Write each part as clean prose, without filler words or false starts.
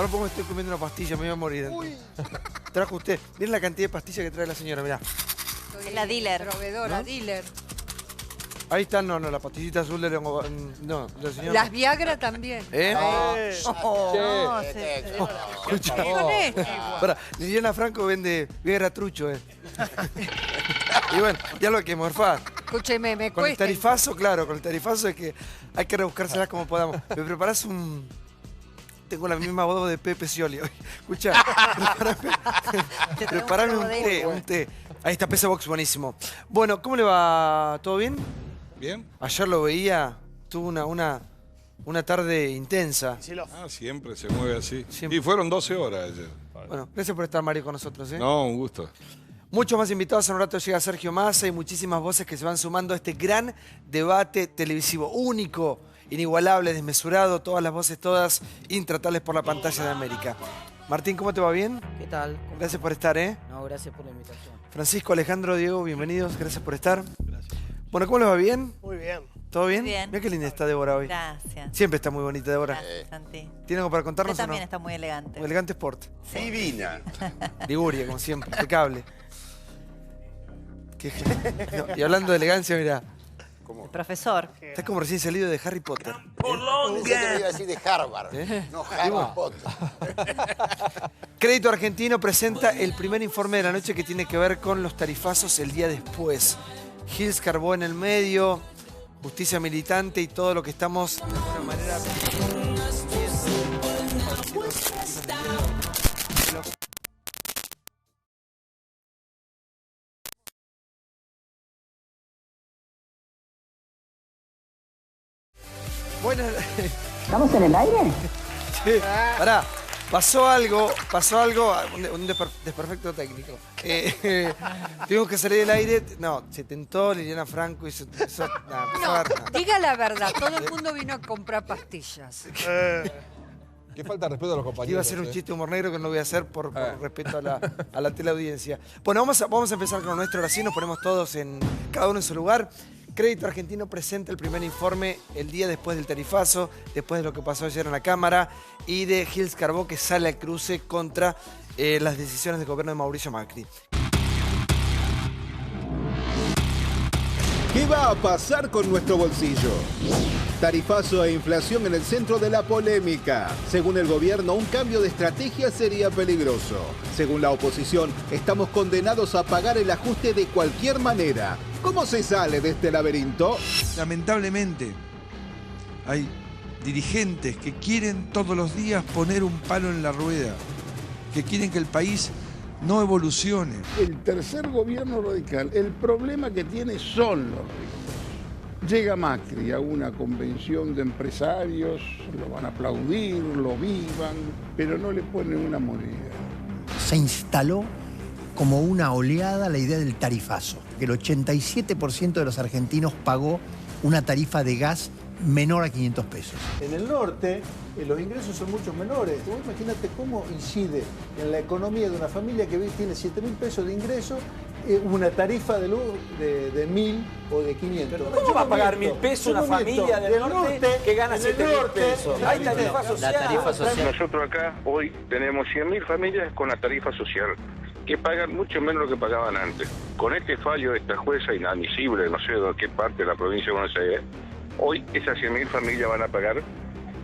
Ahora me estoy comiendo una pastilla, me voy a morir. Trajo usted. Miren la cantidad de pastillas que trae la señora, mirá. Es la dealer. Proveedora, ¿no? dealer. Ahí está, no, la pastillita azul de no, la señora. Las Viagra también. ¿Eh? No, Escucha. Con esto. Para, Liliana Franco vende Viagra trucho, Y bueno, ya lo hay que morfar. Escúcheme, me Con el cuesta. tarifazo, claro, con el tarifazo es que hay que rebuscárselas como podamos. ¿Me preparás un...? Tengo la misma voz de Pepe Scioli hoy. Escucha, preparame un té. Ahí está, Pesa Box, buenísimo. Bueno, ¿cómo le va? ¿Todo bien? Bien. Ayer lo veía, tuvo una tarde intensa. Ah, siempre se mueve así. Siempre. Y fueron 12 horas ayer. Bueno, gracias por estar, Mario, con nosotros. No, un gusto. Muchos más invitados, en un rato llega Sergio Massa y muchísimas voces que se van sumando a este gran debate televisivo, único, inigualable, desmesurado, todas las voces, todas intratables por la pantalla de América. Martín, ¿cómo te va? ¿Bien? ¿Qué tal? Gracias por estar, No, gracias por la invitación. Francisco, Alejandro, Diego, bienvenidos, gracias por estar. Gracias. Bueno, ¿cómo les va? ¿Bien? Muy bien. ¿Todo bien? Muy bien. Mira qué linda está Débora hoy. Gracias. Siempre está muy bonita Débora. Gracias, Santi. ¿Tiene algo para Usted contarnos o también no? está muy elegante. Un elegante sport. Sí. Divina. Liguria, como siempre, impecable. No, y hablando de elegancia, mira, El profesor. está como recién salido de Harry Potter. Pensé que me iba a decir de Harvard. ¿Eh? No, Harry Potter. Crédito Argentino presenta el primer informe de la noche que tiene que ver con los tarifazos el día después. Gils Carbó en el medio, justicia militante y todo lo que estamos de alguna manera... Bueno, ¿Estamos en el aire? sí, pará, pasó algo, un desperfecto técnico. Tuvimos que salir del aire, no, se tentó Liliana Franco y se... Diga la verdad, todo el mundo vino a comprar pastillas. Qué falta de respeto a los compañeros. Iba a ser un chiste humor negro que no voy a hacer por respeto a la teleaudiencia. Bueno, vamos a empezar con lo nuestro, ahora sí, nos ponemos todos cada uno en su lugar. Crédito Argentino presenta el primer informe el día después del tarifazo, después de lo que pasó ayer en la Cámara, y de Gils Carbó que sale al cruce contra las decisiones del gobierno de Mauricio Macri. ¿Qué va a pasar con nuestro bolsillo? Tarifazo e inflación en el centro de la polémica. Según el gobierno, un cambio de estrategia sería peligroso. Según la oposición, estamos condenados a pagar el ajuste de cualquier manera. ¿Cómo se sale de este laberinto? Lamentablemente, hay dirigentes que quieren todos los días poner un palo en la rueda, que quieren que el país no evolucione. El tercer gobierno radical, el problema que tiene son los ricos. Llega Macri a una convención de empresarios, lo van a aplaudir, lo vivan, pero no le ponen una moneda. Se instaló como una oleada la idea del tarifazo, que el 87% de los argentinos pagó una tarifa de gas menor a 500 pesos. En el norte los ingresos son mucho menores. Vos imagínate cómo incide en la economía de una familia que tiene 7.000 pesos de ingreso una tarifa de luz de 1.000 o de 500. ¿Pero cómo va a pagar 1.000 pesos una familia del norte que gana 7.000 pesos? Hay tarifa social. Nosotros acá hoy tenemos 100.000 familias con la tarifa social que pagan mucho menos de lo que pagaban antes. Con este fallo de esta jueza inadmisible, no sé de qué parte de la provincia de Buenos Aires, hoy esas 100.000 familias van a pagar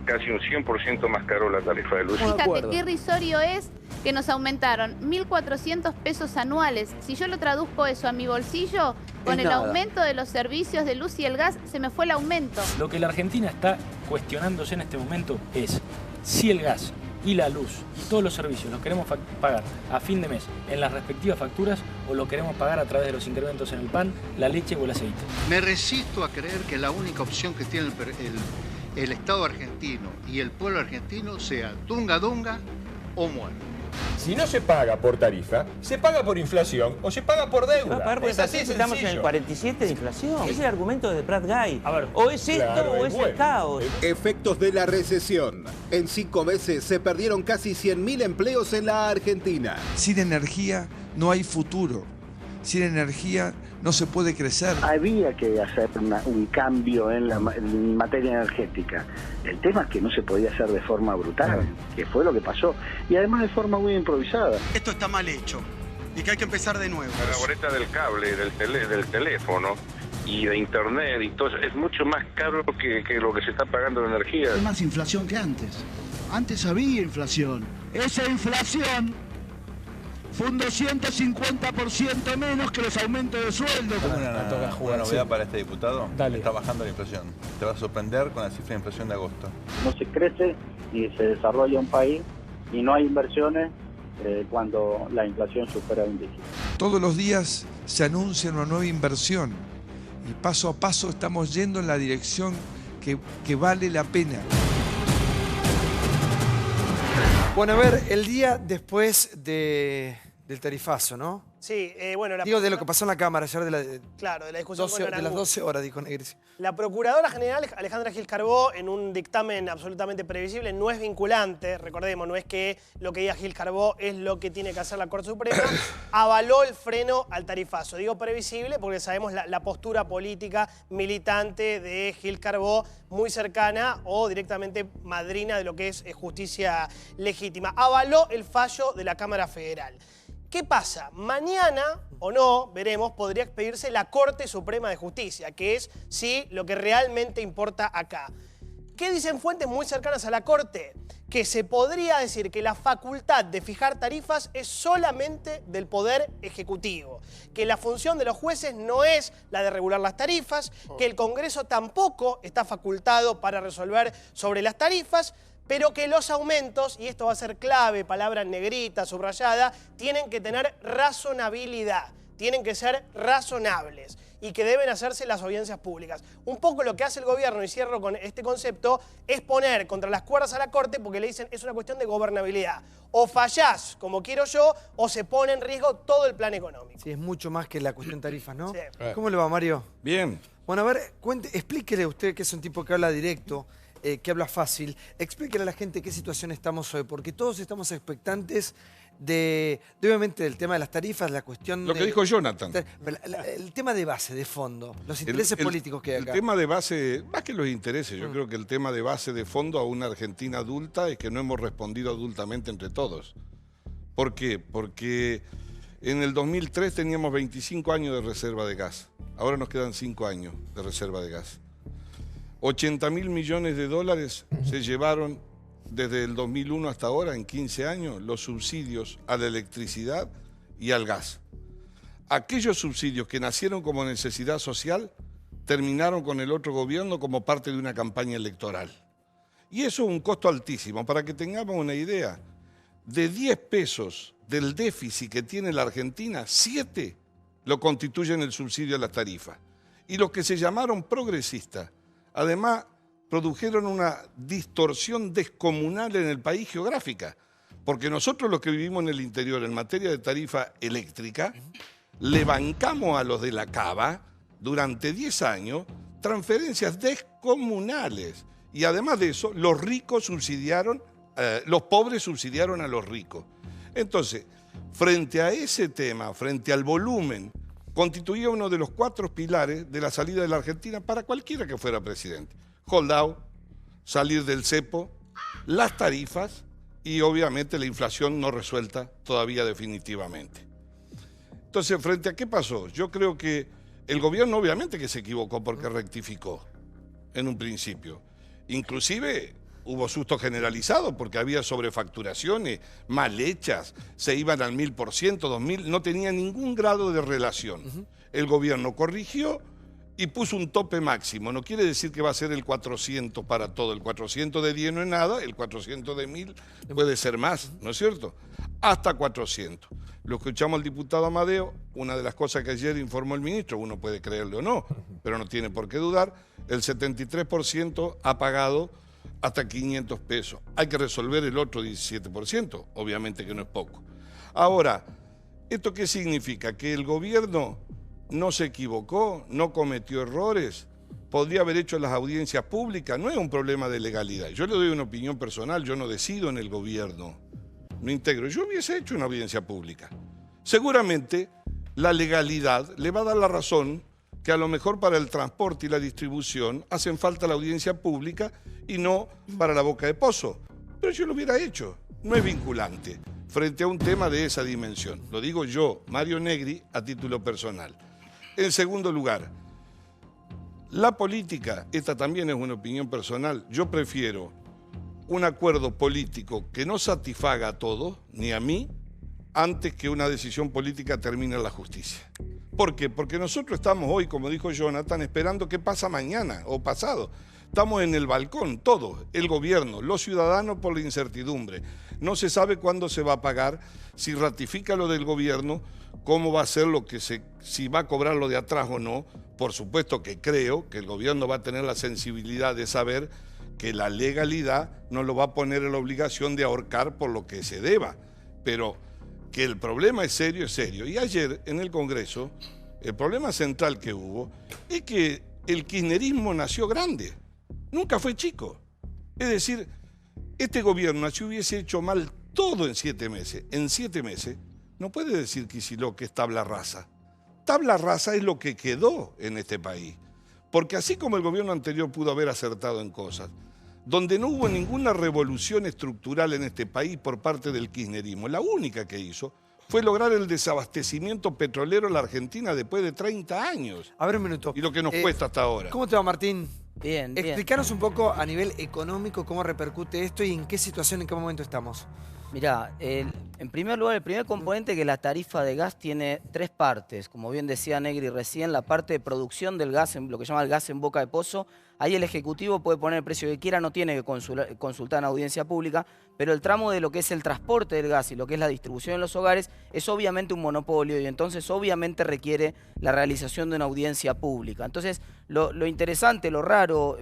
casi un 100% más caro la tarifa de luz. Fíjate qué irrisorio es que nos aumentaron 1.400 pesos anuales. Si yo lo traduzco eso a mi bolsillo, con el aumento de los servicios de luz y el gas, se me fue el aumento. Lo que la Argentina está cuestionándose en este momento es si el gas y la luz y todos los servicios los queremos pagar a fin de mes en las respectivas facturas o lo queremos pagar a través de los incrementos en el pan, la leche o el aceite. Me resisto a creer que la única opción que tiene el Estado argentino y el pueblo argentino sea dunga dunga o muerte. Si no se paga por tarifa, se paga por inflación o se paga por deuda. Es así, estamos en el 47 de inflación. Es el argumento de Prat Gay. O es esto o es el caos. Efectos de la recesión. En 5 meses se perdieron casi 100.000 empleos en la Argentina. Sin energía no hay futuro. Sin energía no se puede crecer. Había que hacer un cambio en materia energética. El tema es que no se podía hacer de forma brutal, que fue lo que pasó. Y además de forma muy improvisada. Esto está mal hecho y que hay que empezar de nuevo. La boleta del cable, del teléfono y de internet y todo eso, es mucho más caro que lo que se está pagando de energía. Hay más inflación que antes. Antes había inflación. Esa inflación fue un 250% menos que los aumentos de sueldo. Tengo una novedad para este diputado. Dale. Está bajando la inflación. Te vas a sorprender con la cifra de inflación de agosto. No se crece ni se desarrolla un país y no hay inversiones cuando la inflación supera un dígito. Todos los días se anuncia una nueva inversión y paso a paso estamos yendo en la dirección que vale la pena. Bueno, a ver, el día después del tarifazo, ¿no? Sí, bueno... Digo, de lo que pasó en la Cámara ayer, de la discusión con de Aranguren. las 12 horas, dijo Negri. La Procuradora General, Alejandra Gil Carbó, en un dictamen absolutamente previsible, no es vinculante, recordemos, no es que lo que diga Gil Carbó es lo que tiene que hacer la Corte Suprema, avaló el freno al tarifazo. Digo previsible porque sabemos la postura política militante de Gil Carbó, muy cercana o directamente madrina de lo que es justicia legítima. Avaló el fallo de la Cámara Federal. ¿Qué pasa? Mañana, o no, veremos, podría expedirse la Corte Suprema de Justicia, que es, sí, lo que realmente importa acá. ¿Qué dicen fuentes muy cercanas a la Corte? Que se podría decir que la facultad de fijar tarifas es solamente del Poder Ejecutivo, que la función de los jueces no es la de regular las tarifas, que el Congreso tampoco está facultado para resolver sobre las tarifas, pero que los aumentos, y esto va a ser clave, palabra en negrita, subrayada, tienen que tener razonabilidad, tienen que ser razonables y que deben hacerse las audiencias públicas. Un poco lo que hace el gobierno, y cierro con este concepto, es poner contra las cuerdas a la Corte porque le dicen es una cuestión de gobernabilidad. O fallás como quiero yo, o se pone en riesgo todo el plan económico. Sí, es mucho más que la cuestión tarifas, ¿no? Sí. ¿Cómo le va, Mario? Bien. Bueno, a ver, explíquele a usted, que es un tipo que habla directo, que habla fácil, explíquele a la gente qué situación estamos hoy, porque todos estamos expectantes obviamente, del tema de las tarifas, la cuestión Lo que dijo Jonathan. El tema de base, de fondo, los intereses políticos que hay acá. El tema de base, más que los intereses, yo creo que el tema de base, de fondo a una Argentina adulta es que no hemos respondido adultamente entre todos. ¿Por qué? Porque en el 2003 teníamos 25 años de reserva de gas. Ahora nos quedan 5 años de reserva de gas. 80.000 millones de dólares se llevaron desde el 2001 hasta ahora, en 15 años, los subsidios a la electricidad y al gas. Aquellos subsidios que nacieron como necesidad social terminaron con el otro gobierno como parte de una campaña electoral. Y eso es un costo altísimo. Para que tengamos una idea, de 10 pesos del déficit que tiene la Argentina, 7 lo constituyen el subsidio a las tarifas. Y los que se llamaron progresistas, además, produjeron una distorsión descomunal en el país geográfica, porque nosotros los que vivimos en el interior en materia de tarifa eléctrica, le bancamos a los de la Cava durante 10 años transferencias descomunales. Y además de eso, los ricos subsidiaron, los pobres subsidiaron a los ricos. Entonces, frente a ese tema, frente al volumen, constituía uno de los 4 pilares de la salida de la Argentina para cualquiera que fuera presidente. Holdout, salir del cepo, las tarifas y obviamente la inflación no resuelta todavía definitivamente. Entonces, ¿frente a qué pasó? Yo creo que el gobierno obviamente que se equivocó porque rectificó en un principio. Inclusive hubo susto generalizado porque había sobrefacturaciones mal hechas, se iban al 1000%, 2000, no tenía ningún grado de relación. El gobierno corrigió y puso un tope máximo. No quiere decir que va a ser el 400 para todo. El 400 de 10 no es nada, el 400 de 1000 puede ser más, ¿no es cierto? Hasta 400. Lo escuchamos al diputado Amadeo, una de las cosas que ayer informó el ministro, uno puede creerle o no, pero no tiene por qué dudar, el 73% ha pagado hasta 500 pesos. Hay que resolver el otro 17%, obviamente que no es poco. Ahora, ¿esto qué significa? Que el gobierno no se equivocó, no cometió errores, podría haber hecho las audiencias públicas, no es un problema de legalidad. Yo le doy una opinión personal, yo no decido en el gobierno, no integro. Yo hubiese hecho una audiencia pública. Seguramente la legalidad le va a dar la razón que a lo mejor para el transporte y la distribución hacen falta la audiencia pública y no para la boca de pozo. Pero yo lo hubiera hecho. No es vinculante frente a un tema de esa dimensión. Lo digo yo, Mario Negri, a título personal. En segundo lugar, la política, esta también es una opinión personal, yo prefiero un acuerdo político que no satisfaga a todos, ni a mí, antes que una decisión política termine en la justicia. ¿Por qué? Porque nosotros estamos hoy, como dijo Jonathan, esperando qué pasa mañana o pasado. Estamos en el balcón, todos, el gobierno, los ciudadanos por la incertidumbre. No se sabe cuándo se va a pagar, si ratifica lo del gobierno, cómo va a ser lo que si va a cobrar lo de atrás o no. Por supuesto que creo que el gobierno va a tener la sensibilidad de saber que la legalidad no lo va a poner en la obligación de ahorcar por lo que se deba. Pero que el problema es serio, es serio. Y ayer en el Congreso, el problema central que hubo es que el kirchnerismo nació grande, nunca fue chico. Es decir, este gobierno, si hubiese hecho mal todo en 7 meses, no puede decir Kicillof que es tabla rasa. Tabla rasa es lo que quedó en este país. Porque así como el gobierno anterior pudo haber acertado en cosas, donde no hubo ninguna revolución estructural en este país por parte del kirchnerismo, la única que hizo fue lograr el desabastecimiento petrolero en la Argentina después de 30 años. A ver un minuto. Y lo que nos cuesta hasta ahora. ¿Cómo te va, Martín? Bien, bien. Explícanos un poco a nivel económico cómo repercute esto y en qué situación, en qué momento estamos. Mirá, en primer lugar, el primer componente que la tarifa de gas tiene 3 partes. Como bien decía Negri recién, la parte de producción del gas, lo que llama el gas en boca de pozo. Ahí el Ejecutivo puede poner el precio que quiera, no tiene que consultar en audiencia pública, pero el tramo de lo que es el transporte del gas y lo que es la distribución en los hogares es obviamente un monopolio y entonces obviamente requiere la realización de una audiencia pública. Entonces, lo interesante, lo raro,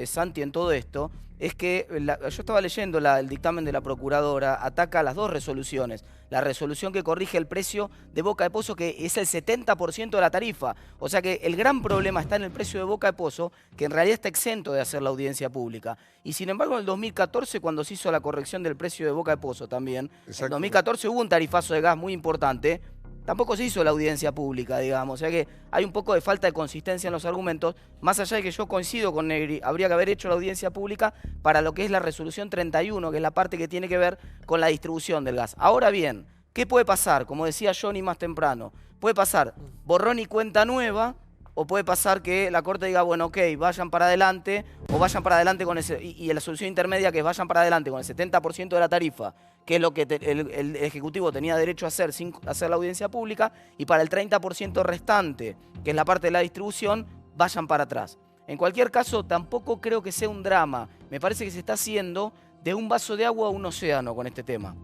Santi, en todo esto, es que yo estaba leyendo el dictamen de la Procuradora, ataca las 2 resoluciones. La resolución que corrige el precio de boca de pozo, que es el 70% de la tarifa. O sea que el gran problema está en el precio de boca de pozo, que en realidad está exento de hacer la audiencia pública. Y sin embargo, en el 2014, cuando se hizo la corrección del precio de boca de pozo también, en el 2014 hubo un tarifazo de gas muy importante, tampoco se hizo la audiencia pública, digamos. O sea que hay un poco de falta de consistencia en los argumentos. Más allá de que yo coincido con Negri, habría que haber hecho la audiencia pública para lo que es la resolución 31, que es la parte que tiene que ver con la distribución del gas. Ahora bien, ¿qué puede pasar? Como decía Johnny más temprano, puede pasar borrón y cuenta nueva, o puede pasar que la Corte diga, bueno, ok, vayan para adelante, o vayan para adelante con ese, y la solución intermedia que es vayan para adelante con el 70% de la tarifa, que es lo que el Ejecutivo tenía derecho a hacer sin hacer la audiencia pública, y para el 30% restante, que es la parte de la distribución, vayan para atrás. En cualquier caso, tampoco creo que sea un drama. Me parece que se está haciendo de un vaso de agua a un océano con este tema.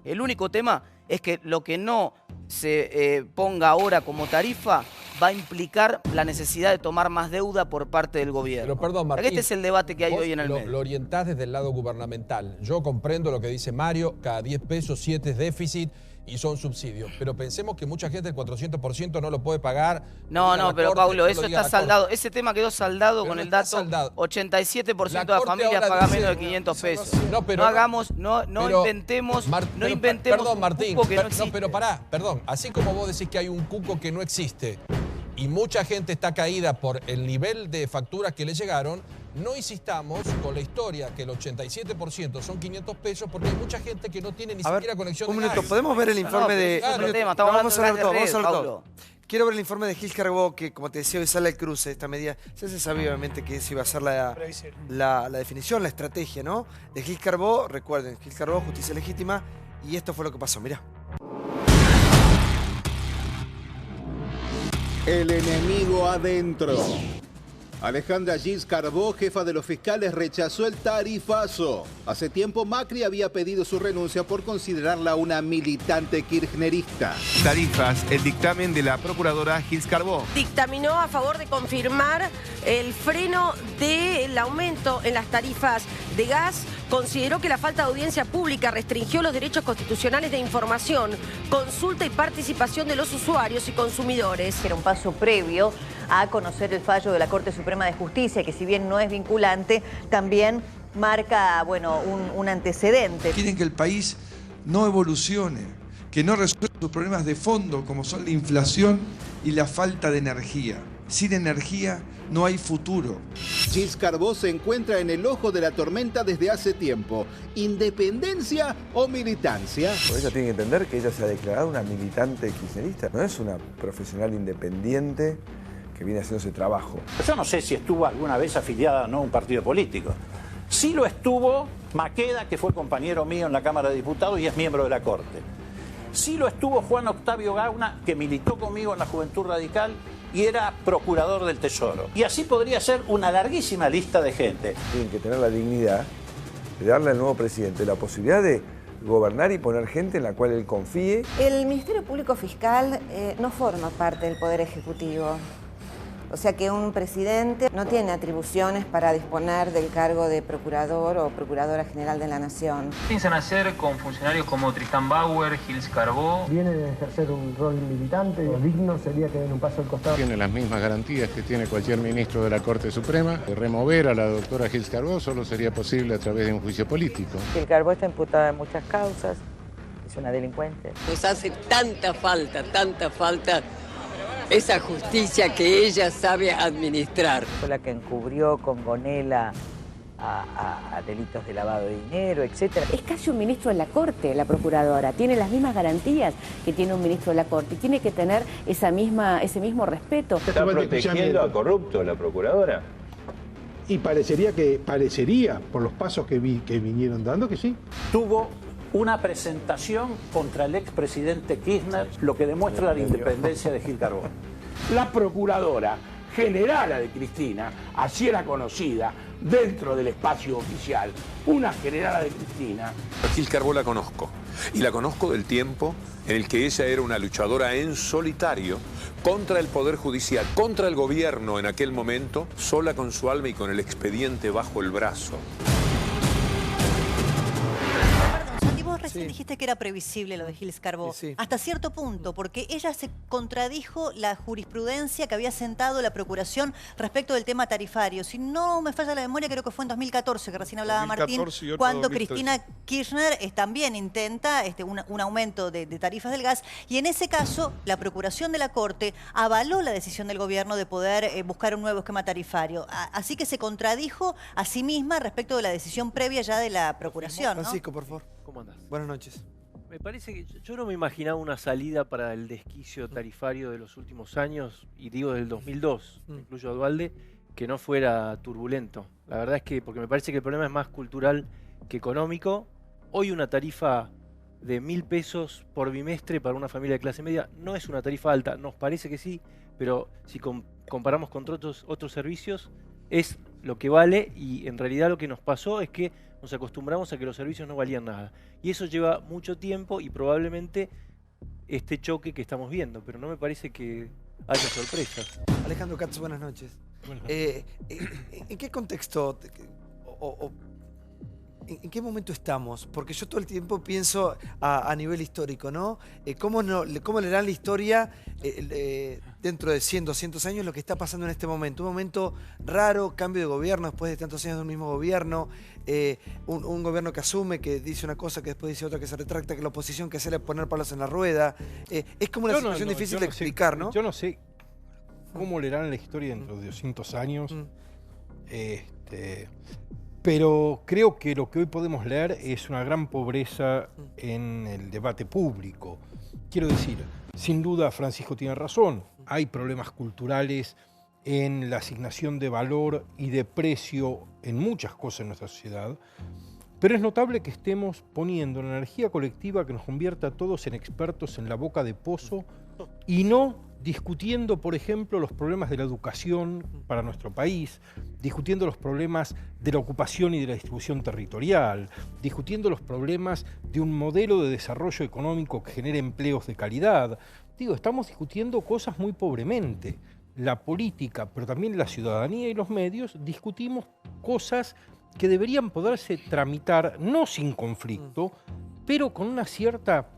El único tema es que lo que no se ponga ahora como tarifa va a implicar la necesidad de tomar más deuda por parte del gobierno. Pero perdón, Martín, este es el debate que hay hoy en el medio. Lo orientás desde el lado gubernamental. Yo comprendo lo que dice Mario, cada 10 pesos 7 es déficit y son subsidios. Pero pensemos que mucha gente el 400% no lo puede pagar. No, pero Paulo, eso está saldado. Ese tema quedó saldado con el dato 87% de las familias pagan menos de 500 pesos. No inventemos perdón, Martín, un cupo que no existe. No, pero pará, perdón. Así como vos decís que hay un cupo que no existe y mucha gente está caída por el nivel de facturas que le llegaron, no insistamos con la historia que el 87% son 500 pesos porque hay mucha gente que no tiene ni siquiera conexión. Un minuto, ¿podemos ver el informe de... Vamos a hablar todo. Quiero ver el informe de Gil Carbó, que como te decía, hoy sale el cruce, esta medida. Ya se sabía obviamente que esa iba a ser la definición, la estrategia, ¿no? De Gil Carbó, recuerden, Gil Carbó, justicia legítima, y esto fue lo que pasó, mirá. El enemigo adentro. Alejandra Gil Carbó, jefa de los fiscales, rechazó el tarifazo. Hace tiempo Macri había pedido su renuncia por considerarla una militante kirchnerista. Tarifas, el dictamen de la procuradora Gil Carbó. Dictaminó a favor de confirmar el freno del aumento en las tarifas de gas. Consideró que la falta de audiencia pública restringió los derechos constitucionales de información, consulta y participación de los usuarios y consumidores. Era un paso previo a conocer el fallo de la Corte Suprema de Justicia, que si bien no es vinculante, también marca, bueno, un antecedente. Quieren que el país no evolucione, que no resuelva Sus problemas de fondo, como son la inflación y la falta de energía. Sin energía no hay futuro. Gilles Carbó se encuentra en el ojo de la tormenta desde hace tiempo. ¿Independencia o militancia? Pues ella tiene que entender que ella se ha declarado una militante kirchnerista. No es una profesional independiente que viene haciendo ese trabajo. Yo no sé si estuvo alguna vez afiliada o no a un partido político. Sí lo estuvo Maqueda, que fue compañero mío en la Cámara de Diputados y es miembro de la Corte. Sí lo estuvo Juan Octavio Gauna, que militó conmigo en la Juventud Radical y era procurador del Tesoro. Y así podría ser una larguísima lista de gente. Tienen que tener la dignidad de darle al nuevo presidente la posibilidad de gobernar y poner gente en la cual él confíe. El Ministerio Público Fiscal no forma parte del Poder Ejecutivo. O sea que un presidente no tiene atribuciones para disponer del cargo de procurador o procuradora general de la Nación. ¿Piensan hacer con funcionarios como Tristán Bauer, Gilles Carbó? Vienen a ejercer un rol militante, lo digno sería que den un paso al costado. Tiene las mismas garantías que tiene cualquier ministro de la Corte Suprema. Remover a la doctora Gilles Carbó solo sería posible a través de un juicio político. Gilles Carbó está imputada en muchas causas, es una delincuente. Nos hace tanta falta esa justicia que ella sabe administrar. Fue la que encubrió con Gonela a delitos de lavado de dinero, etc. Es casi un ministro de la Corte, la procuradora. Tiene las mismas garantías que tiene un ministro de la Corte. Tiene que tener ese mismo respeto. ¿Está protegiendo a corruptos la procuradora? Y parecería, por los pasos que vinieron dando, que sí. Tuvo una presentación contra el expresidente Kirchner, lo que demuestra la independencia de Gilles Carbó. La procuradora generala de Cristina, así era conocida dentro del espacio oficial, una generala de Cristina. A Gilles Carbó la conozco, y la conozco del tiempo en el que ella era una luchadora en solitario contra el Poder Judicial, contra el gobierno en aquel momento, sola con su alma y con el expediente bajo el brazo. Recién dijiste que era previsible lo de Gilles Carbó, hasta cierto punto, porque ella se contradijo la jurisprudencia que había sentado la Procuración respecto del tema tarifario. Si no me falla la memoria, creo que fue en 2014 que recién hablaba Martín, cuando Cristina Kirchner también intenta un aumento de tarifas del gas, y en ese caso la Procuración de la Corte avaló la decisión del gobierno de poder buscar un nuevo esquema tarifario. Así que se contradijo a sí misma respecto de la decisión previa ya de la Procuración, ¿no? Francisco, por favor. ¿Cómo andás? Buenas noches. Me parece que yo no me imaginaba una salida para el desquicio tarifario de los últimos años, y digo del 2002, incluyo a Duhalde, que no fuera turbulento. La verdad es que, porque me parece que el problema es más cultural que económico. Hoy una tarifa de 1.000 pesos por bimestre para una familia de clase media no es una tarifa alta, nos parece que sí, pero si comparamos con otros servicios, es lo que vale, y en realidad lo que nos pasó es que nos acostumbramos a que los servicios no valían nada. Y eso lleva mucho tiempo y probablemente este choque que estamos viendo, pero no me parece que haya sorpresas. Alejandro Katz, buenas noches. ¿En qué contexto en qué momento estamos? Porque yo todo el tiempo pienso a nivel histórico, ¿no? ¿Cómo leerán la historia dentro de 100, 200 años lo que está pasando en este momento? Un momento raro, cambio de gobierno después de tantos años del mismo gobierno, un gobierno que asume, que dice una cosa, que después dice otra, que se retracta, que la oposición que sale poner palos en la rueda. Es como una situación difícil de explicar, ¿no? Yo no sé cómo leerán la historia dentro de 200 años. Pero creo que lo que hoy podemos leer es una gran pobreza en el debate público. Quiero decir, sin duda Francisco tiene razón, hay problemas culturales en la asignación de valor y de precio en muchas cosas en nuestra sociedad, pero es notable que estemos poniendo una energía colectiva que nos convierta a todos en expertos en la boca de pozo y no discutiendo, por ejemplo, los problemas de la educación para nuestro país, discutiendo los problemas de la ocupación y de la distribución territorial, discutiendo los problemas de un modelo de desarrollo económico que genere empleos de calidad. Digo, estamos discutiendo cosas muy pobremente. La política, pero también la ciudadanía y los medios, discutimos cosas que deberían poderse tramitar, no sin conflicto, pero con una cierta,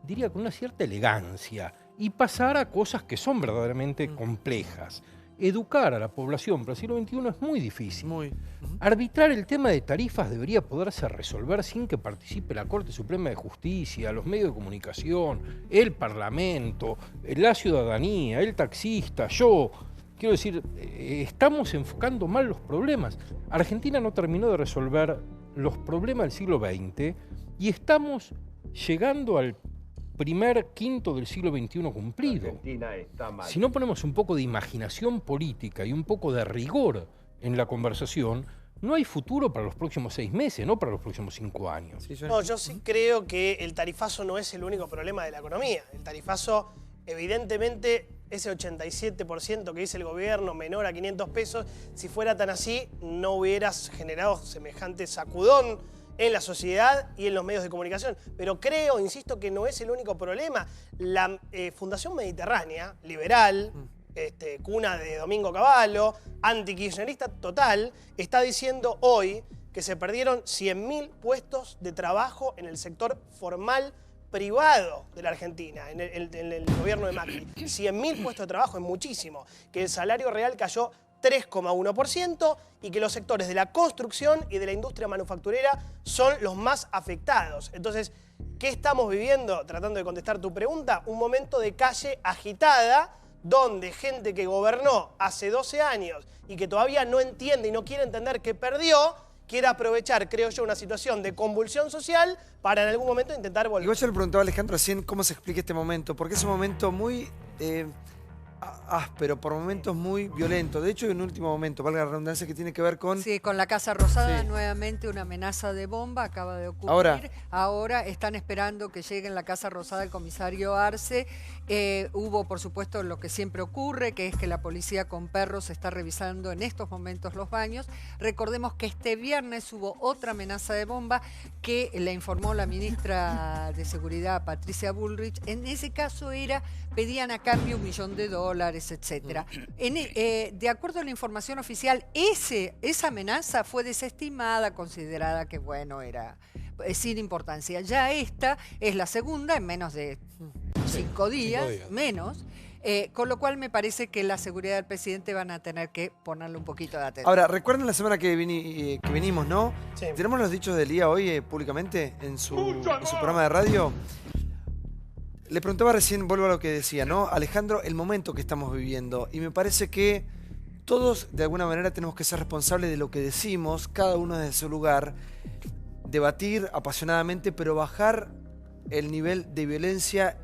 diría, con una cierta elegancia, y pasar a cosas que son verdaderamente complejas. educar a la población para el siglo XXI es muy difícil. Arbitrar el tema de tarifas debería poderse resolver sin que participe la Corte Suprema de Justicia, los medios de comunicación, el Parlamento, la ciudadanía, el taxista, yo. Quiero decir, estamos enfocando mal los problemas. Argentina no terminó de resolver los problemas del siglo XX y estamos llegando al primer quinto del siglo XXI cumplido. Argentina está mal. Si no ponemos un poco de imaginación política y un poco de rigor en la conversación, no hay futuro para los próximos 6 meses, no para los próximos 5 años. No, yo sí creo que el tarifazo no es el único problema de la economía. El tarifazo, evidentemente, ese 87% que dice el gobierno menor a 500 pesos, si fuera tan así, no hubieras generado semejante sacudón en la sociedad y en los medios de comunicación. Pero creo, insisto, que no es el único problema. La Fundación Mediterránea, liberal, cuna de Domingo Cavallo, antikirchnerista total, está diciendo hoy que se perdieron 100.000 puestos de trabajo en el sector formal privado de la Argentina, en el gobierno de Macri. 100.000 puestos de trabajo es muchísimo. Que el salario real cayó 3,1% y que los sectores de la construcción y de la industria manufacturera son los más afectados. Entonces, ¿qué estamos viviendo? Tratando de contestar tu pregunta, un momento de calle agitada donde gente que gobernó hace 12 años y que todavía no entiende y no quiere entender que perdió, quiere aprovechar, creo yo, una situación de convulsión social para en algún momento intentar volver. Igual yo le preguntaba a Alejandro recién cómo se explica este momento, porque es un momento muy áspero, por momentos muy violento. De hecho, hay un último momento, valga la redundancia, que tiene que ver con... Sí, con la Casa Rosada, nuevamente una amenaza de bomba acaba de ocurrir. Ahora están esperando que llegue en la Casa Rosada el comisario Arce. Hubo, por supuesto, lo que siempre ocurre, que es que la policía con perros está revisando en estos momentos los baños. Recordemos que este viernes hubo otra amenaza de bomba que le informó la ministra de Seguridad, Patricia Bullrich. En ese caso pedían a cambio $1 millón, etc. De acuerdo a la información oficial, esa amenaza fue desestimada, considerada que, bueno, era sin importancia. Ya esta es la segunda en menos de 5 días, menos. Con lo cual me parece que la seguridad del presidente van a tener que ponerle un poquito de atención. Ahora, recuerden la semana que venimos, ¿no? Sí. Tenemos los dichos del día hoy públicamente en su programa de radio. Le preguntaba recién, vuelvo a lo que decía, ¿no? Alejandro, el momento que estamos viviendo. Y me parece que todos, de alguna manera, tenemos que ser responsables de lo que decimos, cada uno desde su lugar, debatir apasionadamente, pero bajar el nivel de violencia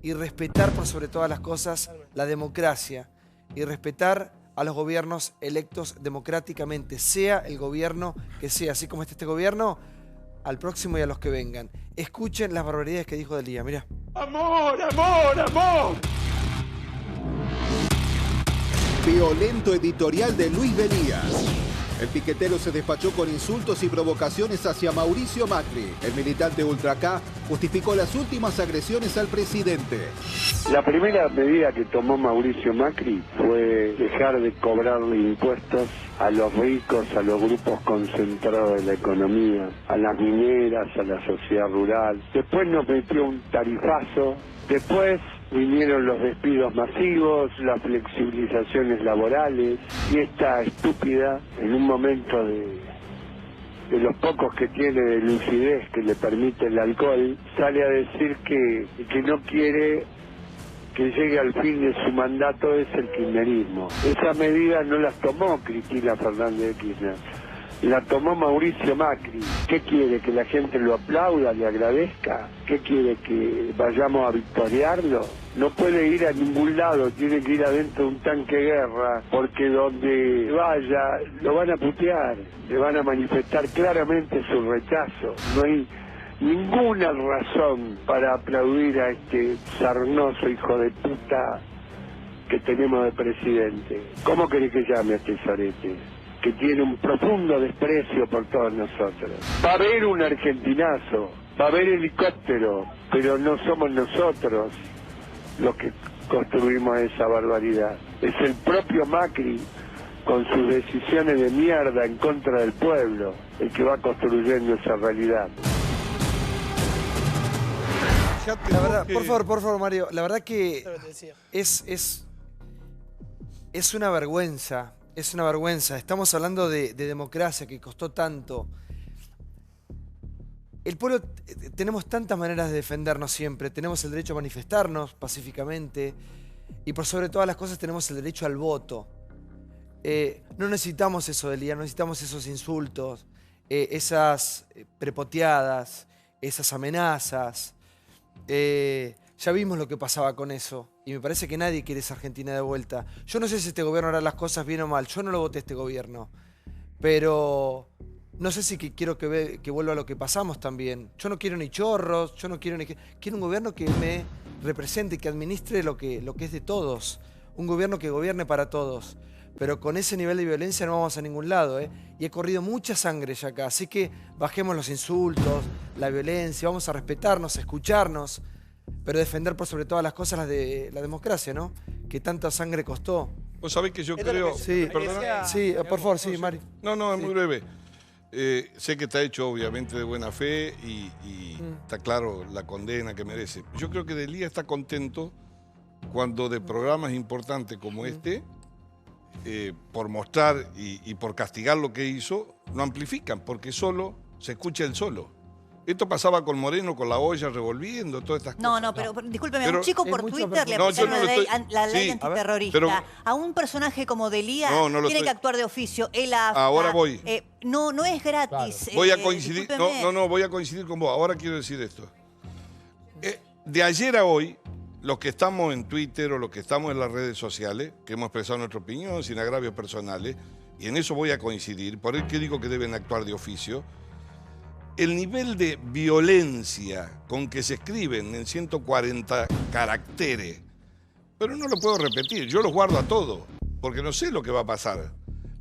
y respetar, por sobre todas las cosas, la democracia. Y respetar a los gobiernos electos democráticamente, sea el gobierno que sea, así como este gobierno, al próximo y a los que vengan. Escuchen las barbaridades que dijo del día, mirá. ¡Amor, amor, amor! Violento editorial de Luis Belías. El piquetero se despachó con insultos y provocaciones hacia Mauricio Macri. El militante Ultra K justificó las últimas agresiones al presidente. La primera medida que tomó Mauricio Macri fue dejar de cobrarle impuestos a los ricos, a los grupos concentrados de la economía, a las mineras, a la sociedad rural. Después nos metió un tarifazo, después vinieron los despidos masivos, las flexibilizaciones laborales, y esta estúpida, en un momento de los pocos que tiene de lucidez que le permite el alcohol, sale a decir que no quiere que llegue al fin de su mandato es el kirchnerismo. Esas medidas no las tomó Cristina Fernández de Kirchner, la tomó Mauricio Macri. ¿Qué quiere? ¿Que la gente lo aplauda, le agradezca? ¿Qué quiere? ¿Que vayamos a victoriarlo? No puede ir a ningún lado, tiene que ir adentro de un tanque de guerra, porque donde vaya lo van a putear, le van a manifestar claramente su rechazo. No hay ninguna razón para aplaudir a este sarnoso hijo de puta que tenemos de presidente. ¿Cómo querés que llame a este sorete? Que tiene un profundo desprecio por todos nosotros. Va a haber un argentinazo, va a haber helicóptero, pero no somos nosotros los que construimos esa barbaridad. Es el propio Macri, con sus decisiones de mierda en contra del pueblo, el que va construyendo esa realidad. La verdad, por favor, Mario, la verdad que es Es una vergüenza, es una vergüenza. Estamos hablando de democracia que costó tanto. El pueblo, tenemos tantas maneras de defendernos siempre. Tenemos el derecho a manifestarnos pacíficamente y por sobre todas las cosas tenemos el derecho al voto. No necesitamos eso, Delía, no necesitamos esos insultos, esas prepoteadas, esas amenazas. Ya vimos lo que pasaba con eso y me parece que nadie quiere esa Argentina de vuelta. Yo no sé si este gobierno hará las cosas bien o mal, yo no lo voté a este gobierno, pero no sé si quiero que vuelva a lo que pasamos también. Yo no quiero ni chorros, yo no quiero ni... Quiero un gobierno que me represente, que administre lo que es de todos, un gobierno que gobierne para todos. Pero con ese nivel de violencia no vamos a ningún lado, ¿eh? Y he corrido mucha sangre ya acá, así que bajemos los insultos, la violencia, vamos a respetarnos, a escucharnos, pero defender por sobre todas las cosas la democracia, ¿no? Que tanta sangre costó. Vos sabés que yo creo... Sí, sí, por favor, sí, Mari. No, es muy breve. Sé que está hecho obviamente de buena fe y está claro la condena que merece. Yo creo que Delía está contento cuando de programas importantes como este, por mostrar y por castigar lo que hizo, lo amplifican, porque solo se escucha el solo. Esto pasaba con Moreno, con la olla revolviendo, todas estas cosas. No, pero discúlpeme, a un chico por Twitter le aplicaron la ley antiterrorista. A un personaje como Delía tiene que actuar de oficio. Él ahora voy. No es gratis. Claro. Voy a coincidir, voy a coincidir con vos. Ahora quiero decir esto. De ayer a hoy, los que estamos en Twitter o los que estamos en las redes sociales, que hemos expresado nuestra opinión sin agravios personales, y en eso voy a coincidir, por el que digo que deben actuar de oficio, el nivel de violencia con que se escriben en 140 caracteres, pero no lo puedo repetir, yo los guardo a todos, porque no sé lo que va a pasar.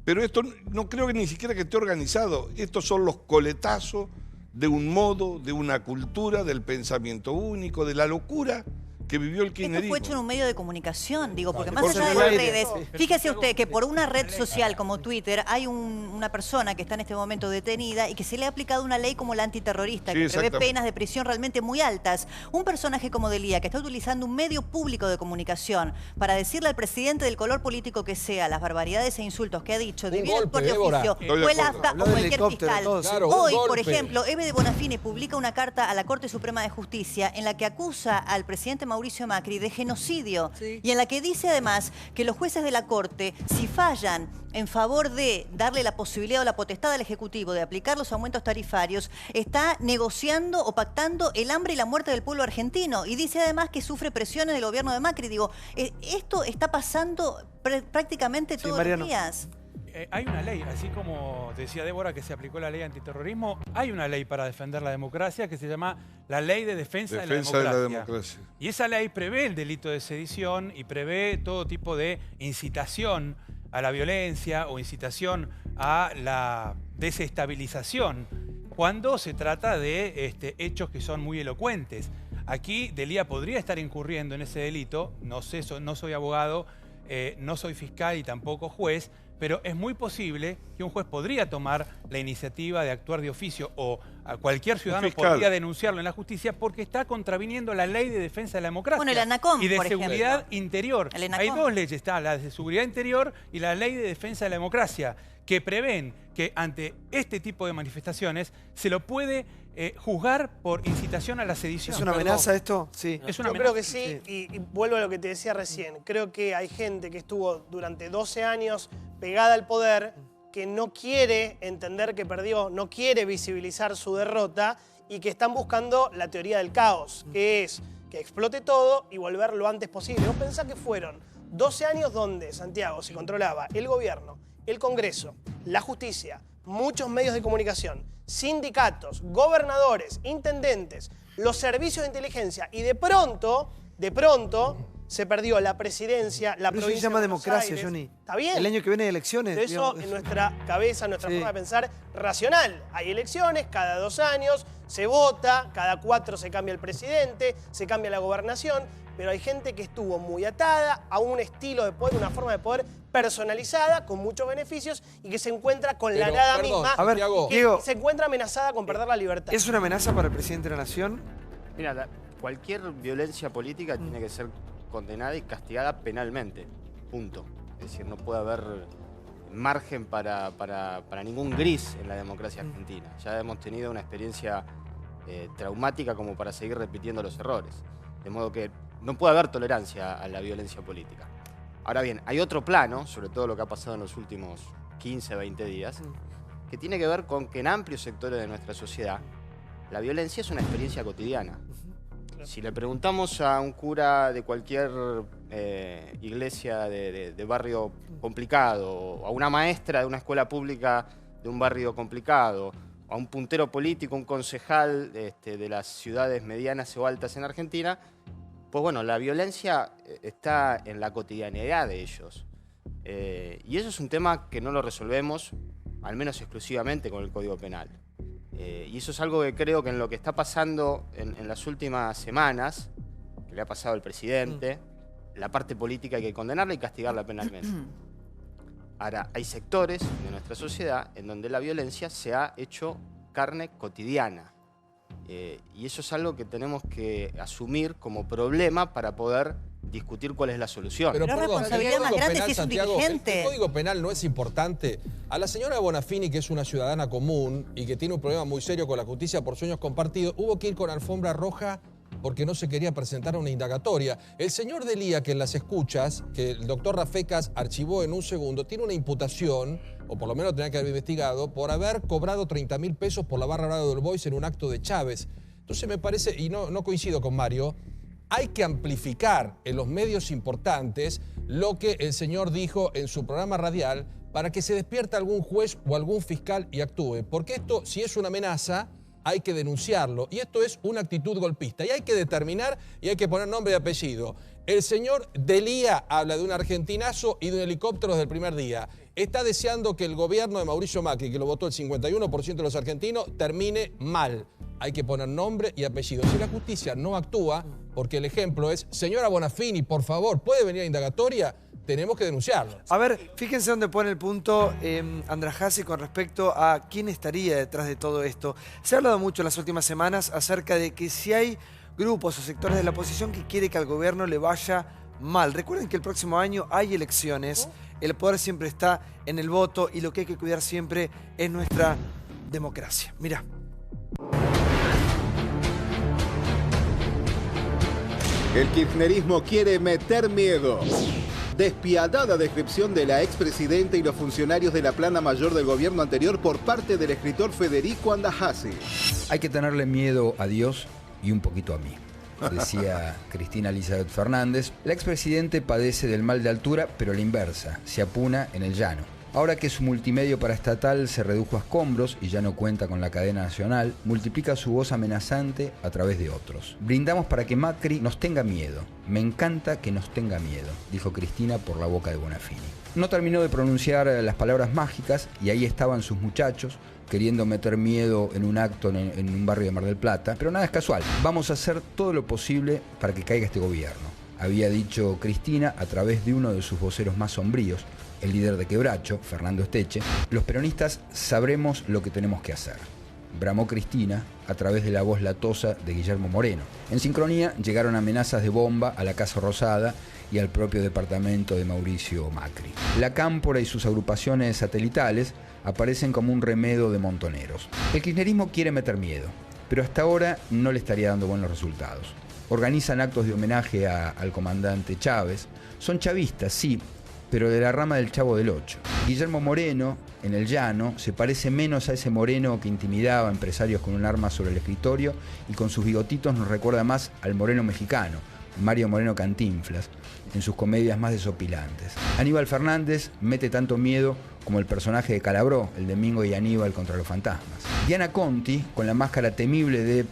Pero esto no creo que ni siquiera que esté organizado. Estos son los coletazos de un modo, de una cultura, del pensamiento único, de la locura que vivió el kirchnerismo. Esto fue hecho en un medio de comunicación, digo, porque más allá de las redes, fíjese usted que por una red social como Twitter hay una persona que está en este momento detenida y que se le ha aplicado una ley como la antiterrorista, que prevé penas de prisión realmente muy altas. Un personaje como Delía, que está utilizando un medio público de comunicación para decirle al presidente del color político que sea las barbaridades e insultos que ha dicho, debiera actuar de oficio, o el AFA o cualquier fiscal. Hoy, por ejemplo, Eve de Bonafini publica una carta a la Corte Suprema de Justicia en la que acusa al presidente Mauricio Macri de genocidio y en la que dice además que los jueces de la Corte, si fallan en favor de darle la posibilidad o la potestad al Ejecutivo de aplicar los aumentos tarifarios, está negociando o pactando el hambre y la muerte del pueblo argentino. Y dice además que sufre presiones del gobierno de Macri. Digo, esto está pasando prácticamente todos los días. Hay una ley, así como decía Débora que se aplicó la ley antiterrorismo, hay una ley para defender la democracia que se llama la Ley de Defensa de la Democracia. Y esa ley prevé el delito de sedición y prevé todo tipo de incitación a la violencia o incitación a la desestabilización cuando se trata de hechos que son muy elocuentes. Aquí Delía podría estar incurriendo en ese delito, no sé, no soy abogado, no soy fiscal y tampoco juez, pero es muy posible que un juez podría tomar la iniciativa de actuar de oficio o a cualquier ciudadano podría denunciarlo en la justicia porque está contraviniendo la Ley de Defensa de la Democracia el ANACOM, y de Seguridad Interior. Hay dos leyes, está la de Seguridad Interior y la Ley de Defensa de la Democracia, que prevén que ante este tipo de manifestaciones se lo puede juzgar por incitación a la sedición. ¿Es una amenaza esto? Sí. ¿Es una amenaza? Creo que sí, y vuelvo a lo que te decía recién. Creo que hay gente que estuvo durante 12 años pegada al poder, que no quiere entender que perdió, no quiere visibilizar su derrota y que están buscando la teoría del caos, que es que explote todo y volver lo antes posible. Vos pensás que fueron 12 años donde, Santiago, se controlaba el gobierno, el Congreso, la justicia, muchos medios de comunicación, sindicatos, gobernadores, intendentes, los servicios de inteligencia y de pronto se perdió la presidencia, la provincia. Eso se llama democracia, Johnny. ¿Está bien? El año que viene hay elecciones. De eso en nuestra cabeza, nuestra forma de pensar racional. Hay elecciones cada 2 años, se vota, cada 4 se cambia el presidente, se cambia la gobernación, pero hay gente que estuvo muy atada a un estilo de poder, una forma de poder personalizada, con muchos beneficios y que se encuentra con la nada misma. A ver, Diego, se encuentra amenazada con perder la libertad. ¿Es una amenaza para el presidente de la Nación? Mira, cualquier violencia política tiene que ser condenada y castigada penalmente. Punto. Es decir, no puede haber margen para ningún gris en la democracia argentina. Ya hemos tenido una experiencia traumática como para seguir repitiendo los errores. De modo que no puede haber tolerancia a la violencia política. Ahora bien, hay otro plano, sobre todo lo que ha pasado en los últimos 15, 20 días, que tiene que ver con que en amplios sectores de nuestra sociedad la violencia es una experiencia cotidiana. Si le preguntamos a un cura de cualquier iglesia de barrio complicado, o a una maestra de una escuela pública de un barrio complicado, o a un puntero político, un concejal de las ciudades medianas o altas en Argentina, pues bueno, la violencia está en la cotidianidad de ellos. Y eso es un tema que no lo resolvemos, al menos exclusivamente, con el Código Penal. Y eso es algo que creo que en lo que está pasando en las últimas semanas, que le ha pasado al presidente, la parte política hay que condenarla y castigarla penalmente. Ahora, hay sectores de nuestra sociedad en donde la violencia se ha hecho carne cotidiana. Y eso es algo que tenemos que asumir como problema para poder discutir cuál es la solución. Pero la responsabilidad más grande si es un dirigente. El Código Penal no es importante. A la señora Bonafini, que es una ciudadana común y que tiene un problema muy serio con la justicia por sueños compartidos, hubo que ir con alfombra roja porque no se quería presentar a una indagatoria. El señor Delía, que en las escuchas, que el doctor Rafecas archivó en un segundo, tiene una imputación, o por lo menos tenía que haber investigado, por haber cobrado 30.000 pesos por la barra brava del Boys en un acto de Chávez. Entonces me parece, y no coincido con Mario, hay que amplificar en los medios importantes lo que el señor dijo en su programa radial para que se despierta algún juez o algún fiscal y actúe. Porque esto, si es una amenaza, hay que denunciarlo. Y esto es una actitud golpista. Y hay que determinar y hay que poner nombre y apellido. El señor Delía habla de un argentinazo y de un helicóptero desde el primer día. Está deseando que el gobierno de Mauricio Macri, que lo votó el 51% de los argentinos, termine mal. Hay que poner nombre y apellido. Si la justicia no actúa, porque el ejemplo es, señora Bonafini, por favor, ¿puede venir a indagatoria? Tenemos que denunciarlo. A ver, fíjense dónde pone el punto Andrájase con respecto a quién estaría detrás de todo esto. Se ha hablado mucho en las últimas semanas acerca de que si hay grupos o sectores de la oposición que quiere que al gobierno le vaya mal. Recuerden que el próximo año hay elecciones, el poder siempre está en el voto y lo que hay que cuidar siempre es nuestra democracia. Mirá. El kirchnerismo quiere meter miedo. Despiadada descripción de la expresidenta y los funcionarios de la plana mayor del gobierno anterior por parte del escritor Federico Andrájase. Hay que tenerle miedo a Dios y un poquito a mí, decía Cristina Elizabeth Fernández. La expresidente padece del mal de altura, pero la inversa, se apuna en el llano. Ahora que su multimedio paraestatal se redujo a escombros y ya no cuenta con la cadena nacional, multiplica su voz amenazante a través de otros. Brindamos para que Macri nos tenga miedo. Me encanta que nos tenga miedo, dijo Cristina por la boca de Bonafini. No terminó de pronunciar las palabras mágicas y ahí estaban sus muchachos queriendo meter miedo en un acto en un barrio de Mar del Plata. Pero nada es casual. Vamos a hacer todo lo posible para que caiga este gobierno, había dicho Cristina a través de uno de sus voceros más sombríos, el líder de Quebracho, Fernando Esteche. Los peronistas sabremos lo que tenemos que hacer, bramó Cristina a través de la voz latosa de Guillermo Moreno. En sincronía llegaron amenazas de bomba a la Casa Rosada y al propio departamento de Mauricio Macri. La Cámpora y sus agrupaciones satelitales aparecen como un remedo de montoneros. El kirchnerismo quiere meter miedo, pero hasta ahora no le estaría dando buenos resultados. Organizan actos de homenaje al comandante Chávez. Son chavistas, sí, pero de la rama del Chavo del Ocho. Guillermo Moreno, en el llano, se parece menos a ese Moreno que intimidaba a empresarios con un arma sobre el escritorio y con sus bigotitos nos recuerda más al Moreno mexicano, Mario Moreno Cantinflas, en sus comedias más desopilantes. Aníbal Fernández mete tanto miedo como el personaje de Calabró, el de Mingo y Aníbal contra los fantasmas. Diana Conti, con la máscara temible de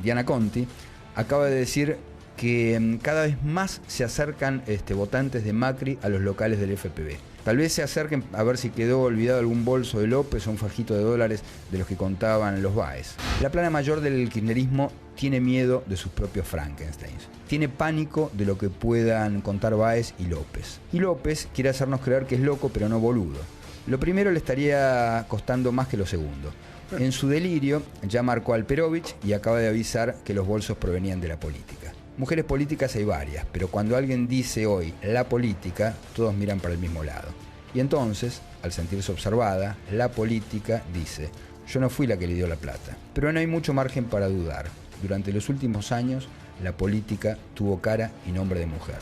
Diana Conti, acaba de decir que cada vez más se acercan votantes de Macri a los locales del FPV. Tal vez se acerquen a ver si quedó olvidado algún bolso de López o un fajito de dólares de los que contaban los Báez. La plana mayor del kirchnerismo tiene miedo de sus propios Frankensteins. Tiene pánico de lo que puedan contar Báez y López. Y López quiere hacernos creer que es loco pero no boludo. Lo primero le estaría costando más que lo segundo. En su delirio ya marcó al Perovich y acaba de avisar que los bolsos provenían de la política. Mujeres políticas hay varias, pero cuando alguien dice hoy la política, todos miran para el mismo lado. Y entonces, al sentirse observada, la política dice: yo no fui la que le dio la plata. Pero no hay mucho margen para dudar. Durante los últimos años, la política tuvo cara y nombre de mujer.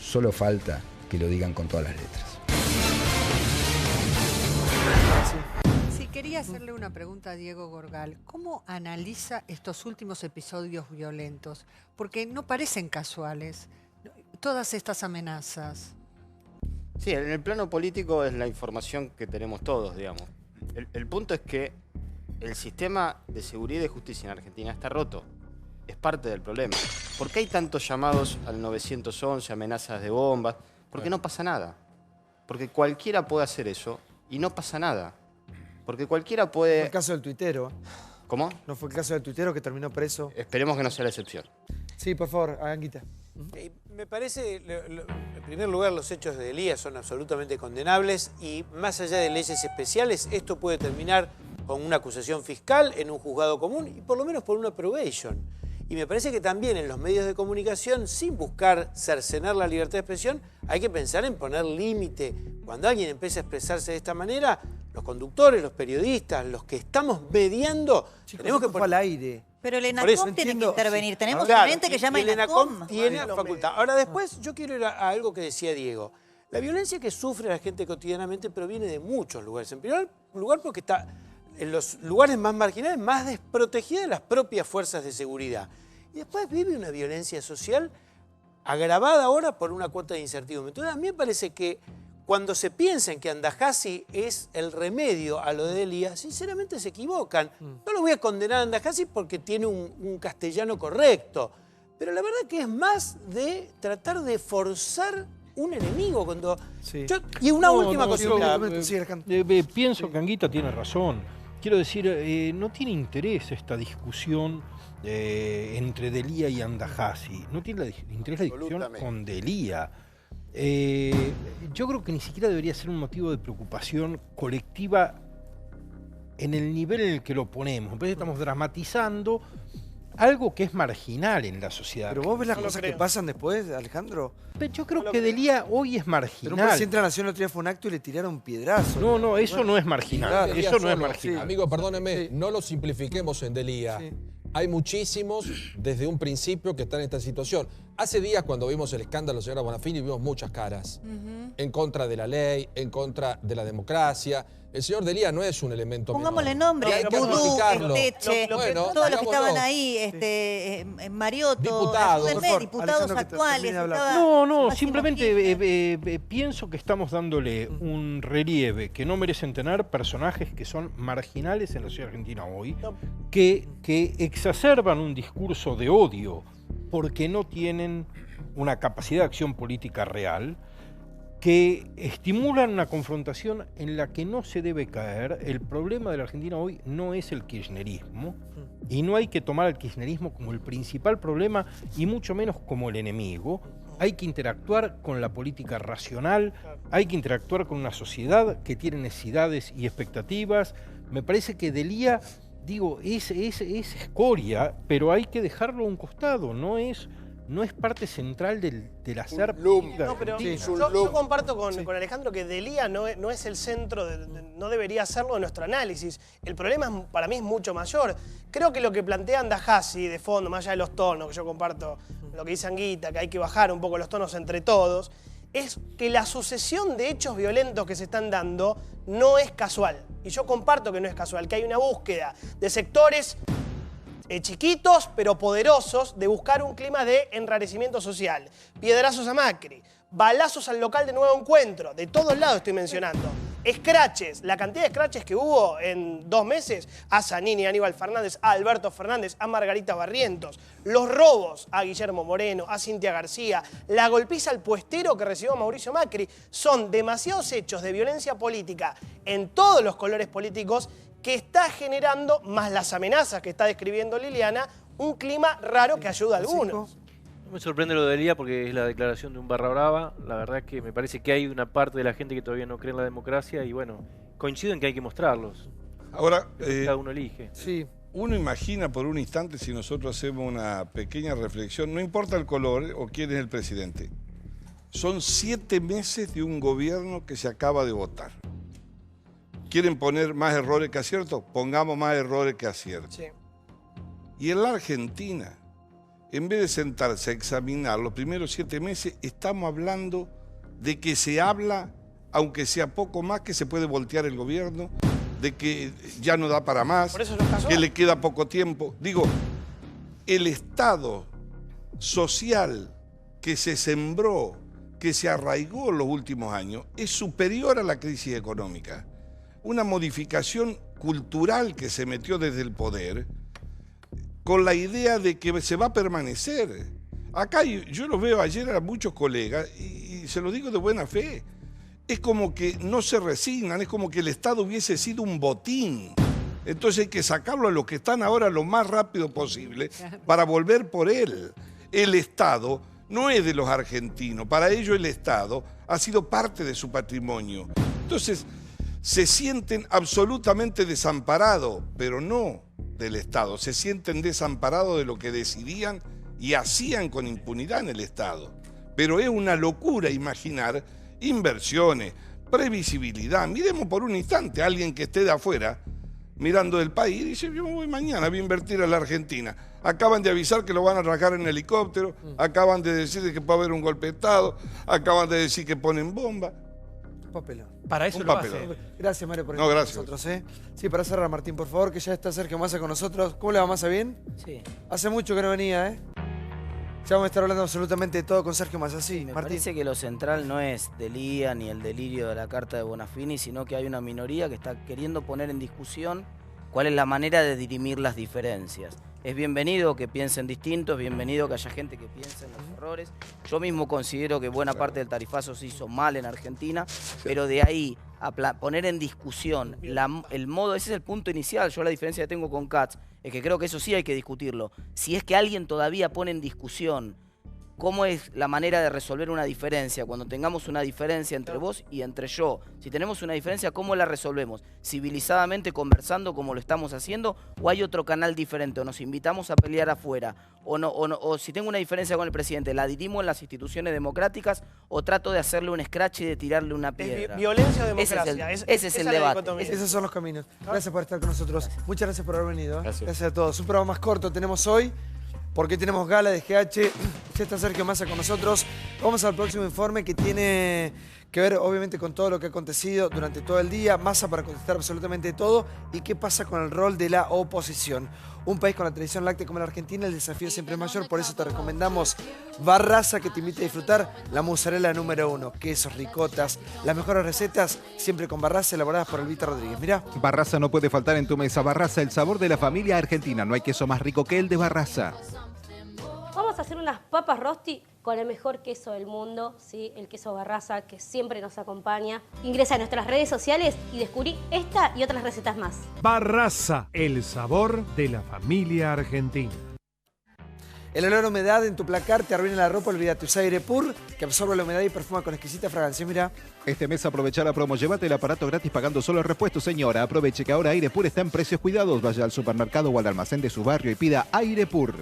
Solo falta que lo digan con todas las letras. Sí, quería hacerle una pregunta a Diego Gorgal. ¿Cómo analiza estos últimos episodios violentos? Porque no parecen casuales, todas estas amenazas. Sí, en el plano político es la información que tenemos todos, digamos. El punto es que el sistema de seguridad y justicia en Argentina está roto. Es parte del problema. ¿Por qué hay tantos llamados al 911, amenazas de bombas? Porque no pasa nada. Porque cualquiera puede hacer eso y no pasa nada. Porque cualquiera puede... Fue el caso del tuitero. ¿Cómo? ¿No fue el caso del tuitero que terminó preso? Esperemos que no sea la excepción. Sí, por favor, Anguita. Me parece, en primer lugar, los hechos de Elías son absolutamente condenables y más allá de leyes especiales, esto puede terminar con una acusación fiscal en un juzgado común y por lo menos por una probation. Y me parece que también en los medios de comunicación, sin buscar cercenar la libertad de expresión, hay que pensar en poner límite. Cuando alguien empieza a expresarse de esta manera, los conductores, los periodistas, los que estamos mediando, Chicos, tenemos que poner al aire. Pero el ENACOM tiene que intervenir. Tenemos un ente que llama el ENACOM tiene facultad. Ahora después yo quiero ir a algo que decía Diego. La violencia que sufre la gente cotidianamente proviene de muchos lugares. En primer lugar porque está en los lugares más marginales, más desprotegida de las propias fuerzas de seguridad. Y después vive una violencia social agravada ahora por una cuota de incertidumbre. Entonces a mí me parece que cuando se piensa en que Andajasi es el remedio a lo de Elías, sinceramente se equivocan. No lo voy a condenar a Andajasi porque tiene un castellano correcto, pero la verdad que es más de tratar de forzar un enemigo. Cuando y una última cosita. Pienso que Anguita tiene razón. Quiero decir, no tiene interés esta discusión entre Delia y Andajasi. No tiene interés la discusión con Delia. Yo creo que ni siquiera debería ser un motivo de preocupación colectiva en el nivel en el que lo ponemos. Entonces estamos dramatizando algo que es marginal en la sociedad. Pero vos ves las cosas que pasan después, Alejandro. Pero yo creo que Delia hoy es marginal. Pero un presidente de la Nación el otro día fue un acto y le tiraron piedrazo. No, eso no es marginal. Eso no es marginal. Amigo, perdóneme, no lo simplifiquemos en Delia. Hay muchísimos desde un principio que están en esta situación. Hace días cuando vimos el escándalo de la señora Bonafini vimos muchas caras en contra de la ley, en contra de la democracia. El señor Delia no es un elemento Pongámosle nombre, Vudú, Esteche, todos los que estaban ahí, Mariotto, diputados actuales. No, simplemente pienso que estamos dándole un relieve que no merecen tener personajes que son marginales en la sociedad argentina hoy, que exacerban un discurso de odio porque no tienen una capacidad de acción política real, que estimulan una confrontación en la que no se debe caer. El problema de la Argentina hoy no es el kirchnerismo, y no hay que tomar al kirchnerismo como el principal problema y mucho menos como el enemigo. Hay que interactuar con la política racional, hay que interactuar con una sociedad que tiene necesidades y expectativas. Me parece que Delia, es escoria, pero hay que dejarlo a un costado, no es parte central del hacer. No, pero yo comparto con Alejandro que Delia no es el centro, no debería serlo de nuestro análisis. El problema para mí es mucho mayor. Creo que lo que plantea Andajasi de fondo, más allá de los tonos, que yo comparto lo que dice Anguita, que hay que bajar un poco los tonos entre todos, es que la sucesión de hechos violentos que se están dando no es casual. Y yo comparto que no es casual, que hay una búsqueda de sectores chiquitos pero poderosos de buscar un clima de enrarecimiento social. Piedrazos a Macri, balazos al local de Nuevo Encuentro, de todos lados estoy mencionando. Scratches, la cantidad de scratches que hubo en 2 meses a Zanini, a Aníbal Fernández, a Alberto Fernández, a Margarita Barrientos, los robos a Guillermo Moreno, a Cintia García, la golpiza al puestero que recibió Mauricio Macri, son demasiados hechos de violencia política en todos los colores políticos que está generando, más las amenazas que está describiendo Liliana, un clima raro que ayuda a algunos. No me sorprende lo de Elías porque es la declaración de un barra brava. La verdad que me parece que hay una parte de la gente que todavía no cree en la democracia y bueno, coincido en que hay que mostrarlos. Ahora, cada uno elige. Sí, uno imagina por un instante, si nosotros hacemos una pequeña reflexión, no importa el color o quién es el presidente, son 7 meses de un gobierno que se acaba de votar. ¿Quieren poner más errores que aciertos? Pongamos más errores que aciertos. Sí. Y en la Argentina, en vez de sentarse a examinar los primeros 7 meses, estamos hablando de que se habla, aunque sea poco más, que se puede voltear el gobierno, de que ya no da para más, que le queda poco tiempo. Digo, el Estado social que se sembró, que se arraigó en los últimos años, es superior a la crisis económica. Una modificación cultural que se metió desde el poder, con la idea de que se va a permanecer. Acá yo lo veo ayer a muchos colegas, y se lo digo de buena fe, es como que no se resignan, es como que el Estado hubiese sido un botín. Entonces hay que sacarlo a los que están ahora lo más rápido posible para volver por él. El Estado no es de los argentinos, para ellos el Estado ha sido parte de su patrimonio. Entonces se sienten absolutamente desamparados, pero no del Estado, se sienten desamparados de lo que decidían y hacían con impunidad en el Estado. Pero es una locura imaginar inversiones, previsibilidad. Miremos por un instante a alguien que esté de afuera, mirando del país, y dice, yo voy mañana, voy a invertir a la Argentina. Acaban de avisar que lo van a rajar en helicóptero, acaban de decir que puede haber un golpe de Estado, acaban de decir que ponen bomba. Papelón. Para eso lo hace. Gracias, Mario, por estar con nosotros. Sí, para cerrar, Martín, por favor, que ya está Sergio Massa con nosotros. ¿Cómo le va, Massa? ¿Bien? Sí. Hace mucho que no venía, Ya vamos a estar hablando absolutamente de todo con Sergio Massa. Sí, Me Martín. parece que lo central no es Delía ni el delirio de la carta de Bonafini, sino que hay una minoría que está queriendo poner en discusión cuál es la manera de dirimir las diferencias. Es bienvenido que piensen distintos, es bienvenido que haya gente que piense en los errores. Yo mismo considero que buena parte del tarifazo se hizo mal en Argentina, pero de ahí a poner en discusión el modo, ese es el punto inicial. Yo la diferencia que tengo con Katz es que creo que eso sí hay que discutirlo. Si es que alguien todavía pone en discusión cómo es la manera de resolver una diferencia, cuando tengamos una diferencia entre vos y entre yo. Si tenemos una diferencia, ¿cómo la resolvemos? ¿Civilizadamente conversando como lo estamos haciendo? ¿O hay otro canal diferente? ¿O nos invitamos a pelear afuera? ¿O si tengo una diferencia con el presidente, la dirimo en las instituciones democráticas o trato de hacerle un scratch y de tirarle una piedra? ¿Violencia o democracia? Ese es el debate. Esos son los caminos. Gracias por estar con nosotros. Gracias. Muchas gracias por haber venido. Gracias a todos. Un programa más corto tenemos hoy, porque tenemos gala de GH. Ya está Sergio Massa con nosotros. Vamos al próximo informe que tiene que ver obviamente con todo lo que ha acontecido durante todo el día. Massa para contestar absolutamente todo. Y qué pasa con el rol de la oposición. Un país con la tradición láctea como la Argentina, el desafío siempre es mayor. Por eso te recomendamos Barraza, que te invita a disfrutar la mozzarella número 1. Quesos, ricotas, las mejores recetas siempre con Barraza, elaboradas por Elvita Rodríguez. Mirá. Barraza no puede faltar en tu mesa. Barraza, el sabor de la familia argentina. No hay queso más rico que el de Barraza. Vamos a hacer unas papas rosti con el mejor queso del mundo, ¿sí? El queso Barraza, que siempre nos acompaña. Ingresa a nuestras redes sociales y descubrí esta y otras recetas más. Barraza, el sabor de la familia argentina. El olor a humedad en tu placar te arruina la ropa. Olvídate, usa Aire Pur, que absorbe la humedad y perfuma con exquisita fragancia. Mira. Este mes aprovecha la promo. Llévate el aparato gratis pagando solo el repuesto, señora. Aproveche que ahora Aire Pur está en precios cuidados. Vaya al supermercado o al almacén de su barrio y pida Aire Pur.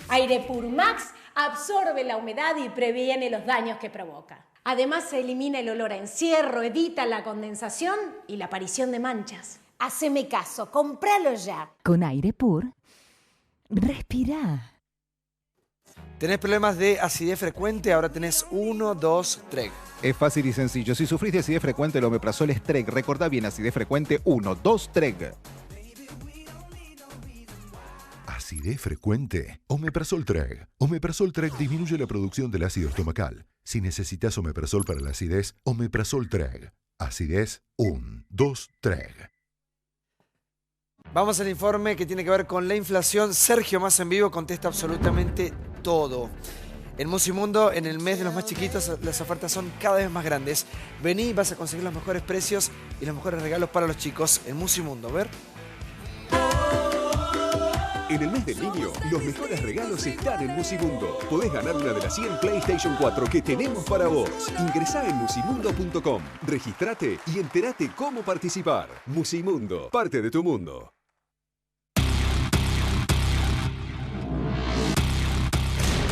Aire Pur Max absorbe la humedad y previene los daños que provoca. Además, se elimina el olor a encierro, evita la condensación y la aparición de manchas. Haceme caso, cómpralo ya. Con Aire Pur, respirá. ¿Tenés problemas de acidez frecuente? Ahora tenés 1, 2, Treg. Es fácil y sencillo. Si sufrís de acidez frecuente, el omeprazol es Treg. Recordá bien, acidez frecuente 1, 2, Treg. Acidez frecuente. Omeprazol Treg. Omeprazol Treg disminuye la producción del ácido estomacal. Si necesitas omeprazol para la acidez, Omeprazol Treg. Acidez 1, 2, Treg. Vamos al informe que tiene que ver con la inflación. Sergio Massa en vivo contesta absolutamente todo. En Musimundo, en el mes de los más chiquitos, las ofertas son cada vez más grandes. Vení y vas a conseguir los mejores precios y los mejores regalos para los chicos en Musimundo. A ver. En el mes del niño, los mejores regalos están en Musimundo. Podés ganar una de las 100 PlayStation 4 que tenemos para vos. Ingresá en musimundo.com, registrate y entérate cómo participar. Musimundo, parte de tu mundo.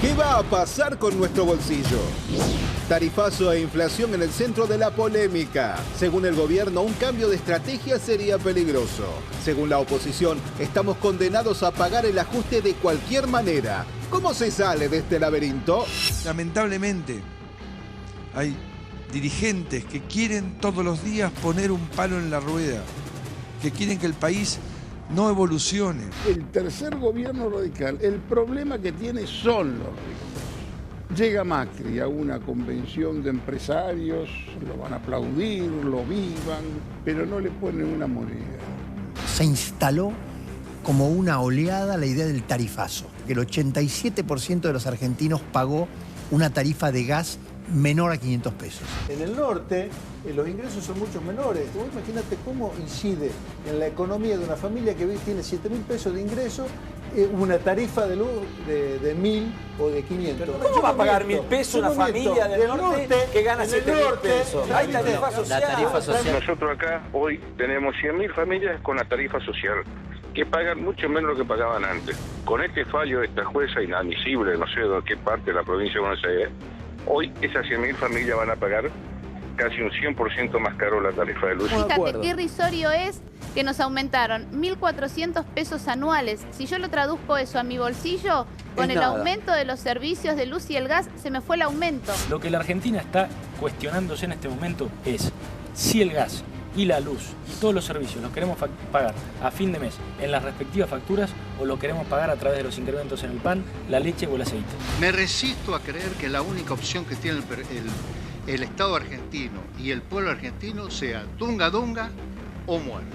¿Qué va a pasar con nuestro bolsillo? Tarifazo e inflación en el centro de la polémica. Según el gobierno, un cambio de estrategia sería peligroso. Según la oposición, estamos condenados a pagar el ajuste de cualquier manera. ¿Cómo se sale de este laberinto? Lamentablemente, hay dirigentes que quieren todos los días poner un palo en la rueda, que quieren que el país no evolucione. El tercer gobierno radical, el problema que tiene son los ricos. Llega Macri a una convención de empresarios, lo van a aplaudir, lo vivan, pero no le ponen una moneda. Se instaló como una oleada la idea del tarifazo, que el 87% de los argentinos pagó una tarifa de gas menor a 500 pesos. En el norte, los ingresos son mucho menores. Vos imagínate cómo incide en la economía de una familia que tiene 7.000 pesos de ingreso una tarifa de luz de 1.000 o de 500. ¿Cómo va a pagar 1.000 pesos una familia del norte que gana 7.000 pesos? Hay tarifa social. Nosotros acá hoy tenemos 100.000 familias con la tarifa social, que pagan mucho menos de lo que pagaban antes. Con este fallo de esta jueza inadmisible, no sé de qué parte de la provincia de Buenos Aires, hoy esas 100.000 familias van a pagar casi un 100% más caro la tarifa de luz. Fíjate qué irrisorio es que nos aumentaron 1.400 pesos anuales. Si yo lo traduzco eso a mi bolsillo, con el aumento de los servicios de luz y el gas, se me fue el aumento. Lo que la Argentina está cuestionándose en este momento es si el gas y la luz y todos los servicios los queremos pagar a fin de mes en las respectivas facturas o lo queremos pagar a través de los incrementos en el pan, la leche o el aceite. Me resisto a creer que la única opción que tiene el Estado argentino y el pueblo argentino sea dunga dunga o muerte.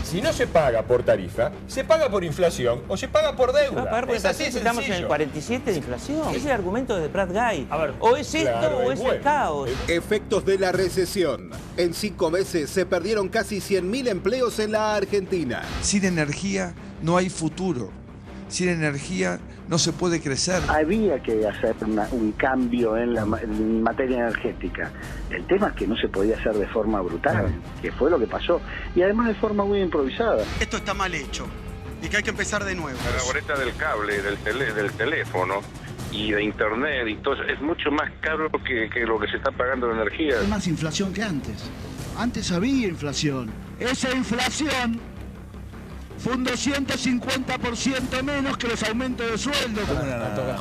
Si no se paga por tarifa, se paga por inflación o se paga por deuda. No, pagar por inflación, estamos en el 47 de inflación. Es el argumento de Pratt Guy. A ver, o es esto o es el caos. Efectos de la recesión. En 5 meses se perdieron casi 100.000 empleos en la Argentina. Sin energía no hay futuro. Sin energía no se puede crecer. Había que hacer un cambio en materia energética. El tema es que no se podía hacer de forma brutal, que fue lo que pasó. Y además de forma muy improvisada. Esto está mal hecho y que hay que empezar de nuevo. La boleta del cable, del teléfono y de internet y todo es mucho más caro que lo que se está pagando de energía. Hay más inflación que antes. Antes había inflación. Esa inflación fue un 250% menos que los aumentos de sueldo.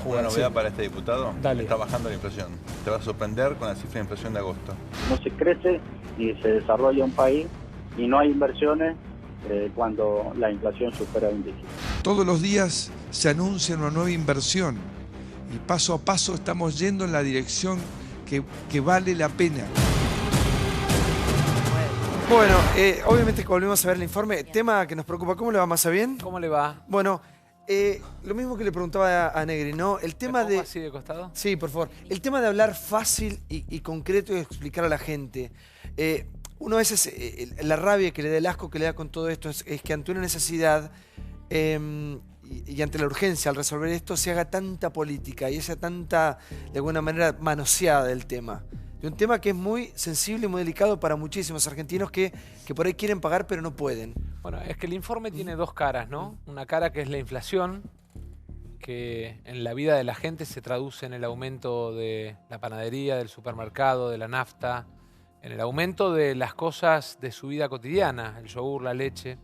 Una novedad para este diputado. Dale. Está bajando la inflación. Te va a sorprender con la cifra de inflación de agosto. No se crece y se desarrolla un país y no hay inversiones cuando la inflación supera un dígito. Todos los días se anuncia una nueva inversión y paso a paso estamos yendo en la dirección que vale la pena. Bueno, obviamente volvemos a ver el informe. Tema que nos preocupa. ¿Cómo le va, Massa? ¿Bien? ¿Cómo le va? Bueno, lo mismo que le preguntaba a Negri, ¿no? El tema de... así de costado? Sí, por favor. El tema de hablar fácil y concreto y explicar a la gente. Uno a veces, la rabia que le da, el asco que le da con todo esto es que ante una necesidad y ante la urgencia al resolver esto se haga tanta política y sea tanta, de alguna manera, manoseada del tema. De un tema que es muy sensible y muy delicado para muchísimos argentinos que por ahí quieren pagar pero no pueden. Bueno, es que el informe tiene dos caras, ¿no? Una cara que es la inflación, que en la vida de la gente se traduce en el aumento de la panadería, del supermercado, de la nafta, en el aumento de las cosas de su vida cotidiana, el yogur, la leche.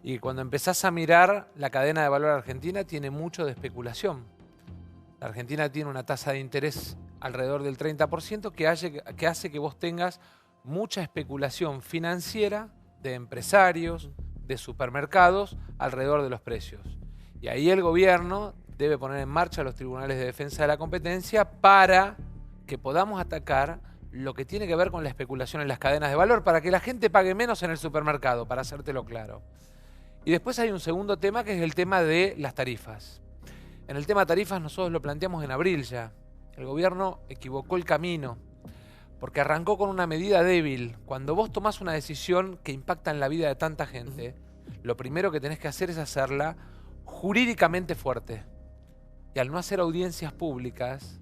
Y cuando empezás a mirar la cadena de valor argentina tiene mucho de especulación. La Argentina tiene una tasa de interés alrededor del 30% que hace que vos tengas mucha especulación financiera de empresarios, de supermercados alrededor de los precios. Y ahí el gobierno debe poner en marcha los tribunales de defensa de la competencia para que podamos atacar lo que tiene que ver con la especulación en las cadenas de valor, para que la gente pague menos en el supermercado, para hacértelo claro. Y después hay un segundo tema que es el tema de las tarifas. En el tema tarifas nosotros lo planteamos en abril ya. El gobierno equivocó el camino porque arrancó con una medida débil. Cuando vos tomás una decisión que impacta en la vida de tanta gente, lo primero que tenés que hacer es hacerla jurídicamente fuerte. Y al no hacer audiencias públicas,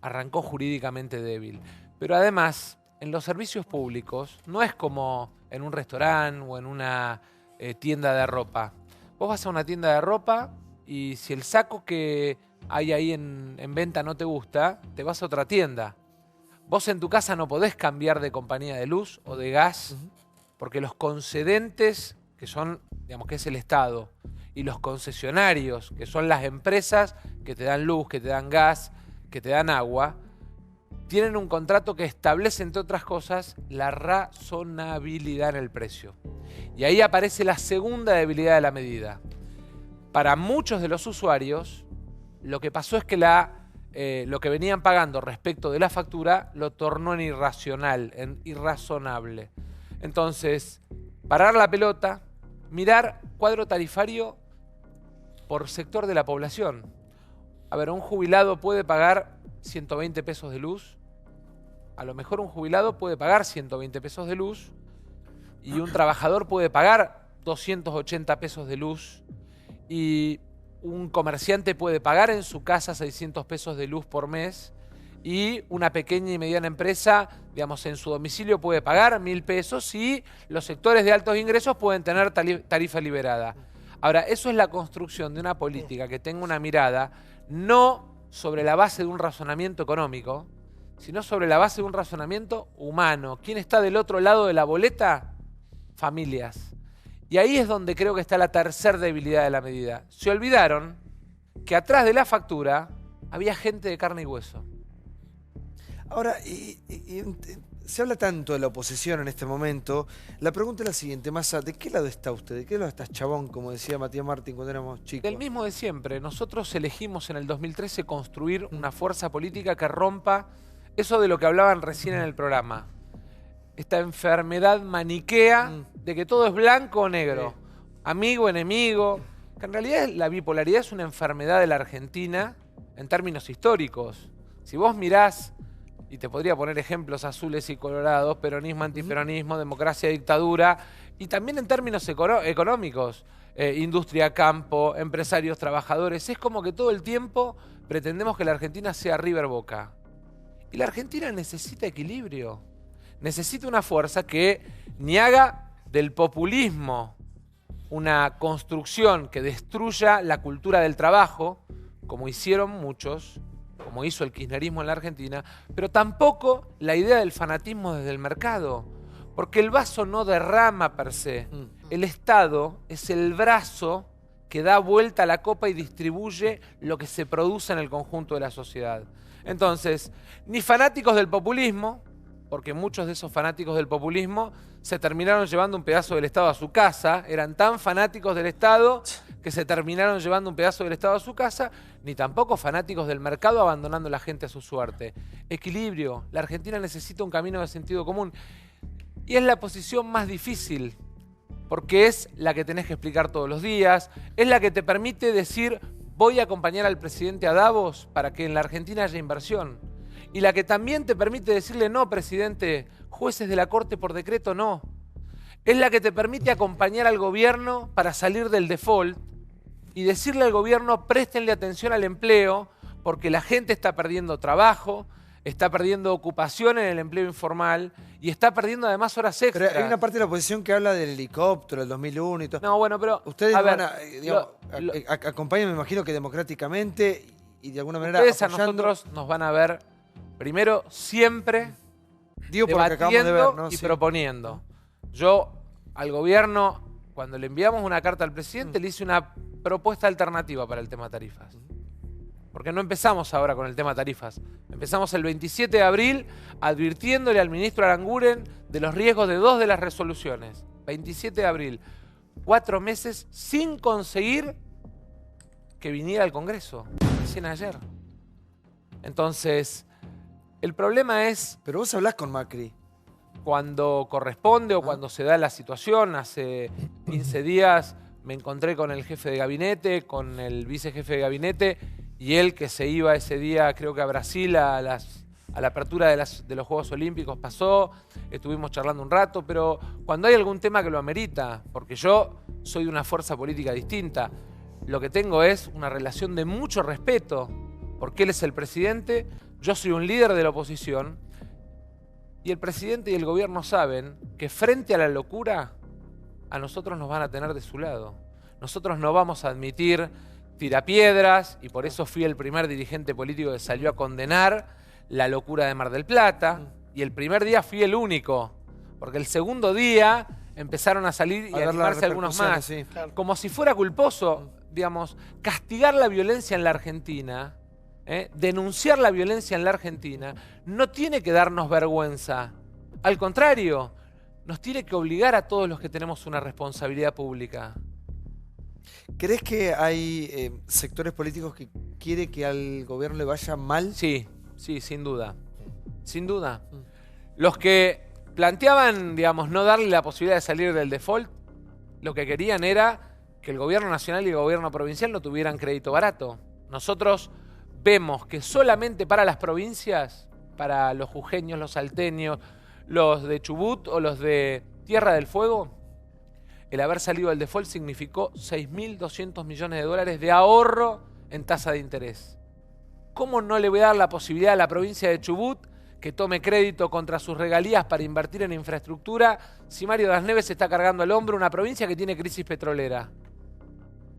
arrancó jurídicamente débil. Pero además, en los servicios públicos, no es como en un restaurante o en una tienda de ropa. Vos vas a una tienda de ropa y si el saco que hay ahí en venta no te gusta, te vas a otra tienda. Vos en tu casa no podés cambiar de compañía de luz o de gas, porque los concedentes, que son, digamos, que es el Estado, y los concesionarios, que son las empresas que te dan luz, que te dan gas, que te dan agua, tienen un contrato que establece, entre otras cosas, la razonabilidad en el precio. Y ahí aparece la segunda debilidad de la medida. Para muchos de los usuarios, lo que pasó es que lo que venían pagando respecto de la factura lo tornó en irracional, en irrazonable. Entonces, parar la pelota, mirar cuadro tarifario por sector de la población. A ver, un jubilado puede pagar 120 pesos de luz. A lo mejor un jubilado puede pagar 120 pesos de luz y un trabajador puede pagar 280 pesos de luz y un comerciante puede pagar en su casa 600 pesos de luz por mes y una pequeña y mediana empresa, digamos, en su domicilio puede pagar 1.000 pesos y los sectores de altos ingresos pueden tener tarifa liberada. Ahora, eso es la construcción de una política que tenga una mirada no sobre la base de un razonamiento económico, sino sobre la base de un razonamiento humano. ¿Quién está del otro lado de la boleta? Familias. Y ahí es donde creo que está la tercera debilidad de la medida. Se olvidaron que atrás de la factura había gente de carne y hueso. Ahora, se habla tanto de la oposición en este momento. La pregunta es la siguiente, Massa, ¿de qué lado está usted? ¿De qué lado estás, chabón? Como decía Matías Martín cuando éramos chicos. Del mismo de siempre. Nosotros elegimos en el 2013 construir una fuerza política que rompa eso de lo que hablaban recién en el programa. Esta enfermedad maniquea de que todo es blanco o negro. Sí. Amigo, enemigo. Que en realidad la bipolaridad es una enfermedad de la Argentina en términos históricos. Si vos mirás, y te podría poner ejemplos azules y colorados, peronismo, antiperonismo, democracia, dictadura, y también en términos económicos, industria, campo, empresarios, trabajadores, es como que todo el tiempo pretendemos que la Argentina sea River Boca. Y la Argentina necesita equilibrio, necesita una fuerza que ni haga del populismo una construcción que destruya la cultura del trabajo, como hicieron muchos, como hizo el kirchnerismo en la Argentina, pero tampoco la idea del fanatismo desde el mercado, porque el vaso no derrama per se. El Estado es el brazo que da vuelta a la copa y distribuye lo que se produce en el conjunto de la sociedad. Entonces, ni fanáticos del populismo, porque muchos de esos fanáticos del populismo se terminaron llevando un pedazo del Estado a su casa, eran tan fanáticos del Estado que se terminaron llevando un pedazo del Estado a su casa, ni tampoco fanáticos del mercado abandonando a la gente a su suerte. Equilibrio. La Argentina necesita un camino de sentido común. Y es la posición más difícil, porque es la que tenés que explicar todos los días, es la que te permite decir, voy a acompañar al presidente a Davos para que en la Argentina haya inversión. Y la que también te permite decirle, no, presidente, jueces de la Corte por decreto, no. Es la que te permite acompañar al gobierno para salir del default y decirle al gobierno, préstenle atención al empleo, porque la gente está perdiendo trabajo, está perdiendo ocupación en el empleo informal y está perdiendo además horas extras. Pero hay una parte de la oposición que habla del helicóptero, del 2001 y todo. No, bueno, pero... Ustedes van a, digamos, acompañan, me imagino que democráticamente y de alguna manera ustedes apoyando... a nosotros nos van a ver, primero, siempre debatiendo y proponiendo. Yo al gobierno, cuando le enviamos una carta al presidente, le hice una propuesta alternativa para el tema tarifas. Porque no empezamos ahora con el tema tarifas. Empezamos el 27 de abril advirtiéndole al ministro Aranguren de los riesgos de 2 de las resoluciones. 27 de abril. 4 meses sin conseguir que viniera al Congreso. Recién ayer. Entonces, el problema es... Pero vos hablás con Macri. Cuando corresponde o cuando se da la situación. Hace 15 días me encontré con el jefe de gabinete, con el vicejefe de gabinete, y él que se iba ese día, creo que a Brasil, a la apertura de los Juegos Olímpicos pasó, estuvimos charlando un rato, pero cuando hay algún tema que lo amerita, porque yo soy de una fuerza política distinta, lo que tengo es una relación de mucho respeto, porque él es el presidente, yo soy un líder de la oposición, y el presidente y el gobierno saben que frente a la locura, a nosotros nos van a tener de su lado. Nosotros no vamos a admitir tirapiedras, y por eso fui el primer dirigente político que salió a condenar la locura de Mar del Plata, y el primer día fui el único, porque el segundo día empezaron a salir y a animarse algunos más. Sí. Como si fuera culposo, digamos, castigar la violencia en la Argentina, denunciar la violencia en la Argentina, no tiene que darnos vergüenza. Al contrario, nos tiene que obligar a todos los que tenemos una responsabilidad pública. ¿Crees que hay sectores políticos que quiere que al gobierno le vaya mal? Sí, sí, sin duda. Sin duda. Los que planteaban, digamos, no darle la posibilidad de salir del default, lo que querían era que el gobierno nacional y el gobierno provincial no tuvieran crédito barato. Nosotros vemos que solamente para las provincias, para los jujeños, los salteños, los de Chubut o los de Tierra del Fuego, el haber salido del default significó 6.200 millones de dólares de ahorro en tasa de interés. ¿Cómo no le voy a dar la posibilidad a la provincia de Chubut que tome crédito contra sus regalías para invertir en infraestructura si Mario Das Neves se está cargando al hombro una provincia que tiene crisis petrolera?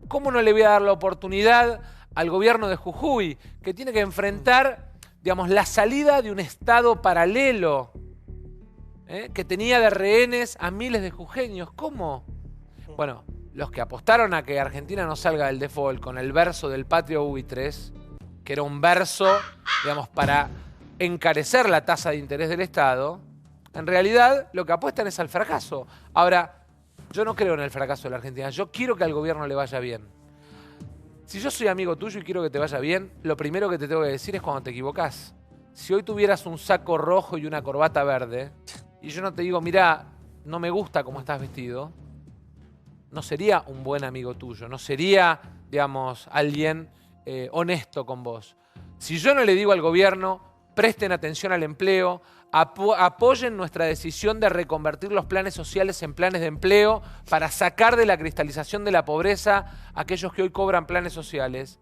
¿Cómo no le voy a dar la oportunidad al gobierno de Jujuy, que tiene que enfrentar, digamos, la salida de un estado paralelo, que tenía de rehenes a miles de jujeños? ¿Cómo? Bueno, los que apostaron a que Argentina no salga del default con el verso del Patrio Buitres, que era un verso, digamos, para encarecer la tasa de interés del Estado, en realidad lo que apuestan es al fracaso. Ahora, yo no creo en el fracaso de la Argentina. Yo quiero que al gobierno le vaya bien. Si yo soy amigo tuyo y quiero que te vaya bien, lo primero que te tengo que decir es cuando te equivocás. Si hoy tuvieras un saco rojo y una corbata verde, y yo no te digo, mirá, no me gusta cómo estás vestido, no sería un buen amigo tuyo, no sería, digamos, alguien honesto con vos. Si yo no le digo al gobierno, presten atención al empleo, apoyen nuestra decisión de reconvertir los planes sociales en planes de empleo para sacar de la cristalización de la pobreza a aquellos que hoy cobran planes sociales,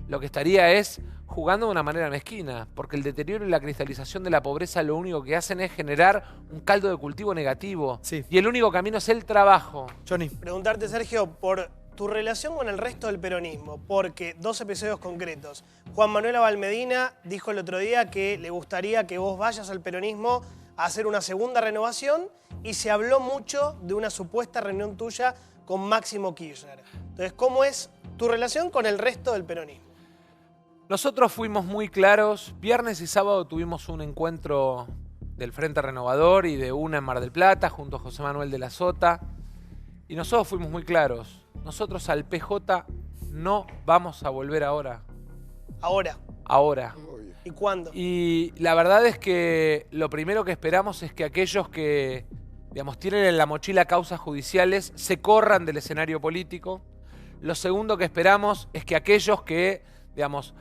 lo que estaría es jugando de una manera mezquina, porque el deterioro y la cristalización de la pobreza lo único que hacen es generar un caldo de cultivo negativo. Sí. Y el único camino es el trabajo. Johnny. Preguntarte, Sergio, por tu relación con el resto del peronismo, porque dos episodios concretos. Juan Manuel Abalmedina dijo el otro día que le gustaría que vos vayas al peronismo a hacer una segunda renovación y se habló mucho de una supuesta reunión tuya con Máximo Kirchner. Entonces, ¿cómo es tu relación con el resto del peronismo? Nosotros fuimos muy claros. Viernes y sábado tuvimos un encuentro del Frente Renovador y de UNA en Mar del Plata junto a José Manuel de la Sota. Y nosotros fuimos muy claros. Nosotros al PJ no vamos a volver ahora. ¿Ahora? Ahora. ¿Y cuándo? Y la verdad es que lo primero que esperamos es que aquellos que, digamos, tienen en la mochila causas judiciales se corran del escenario político. Lo segundo que esperamos es que aquellos que, digamos,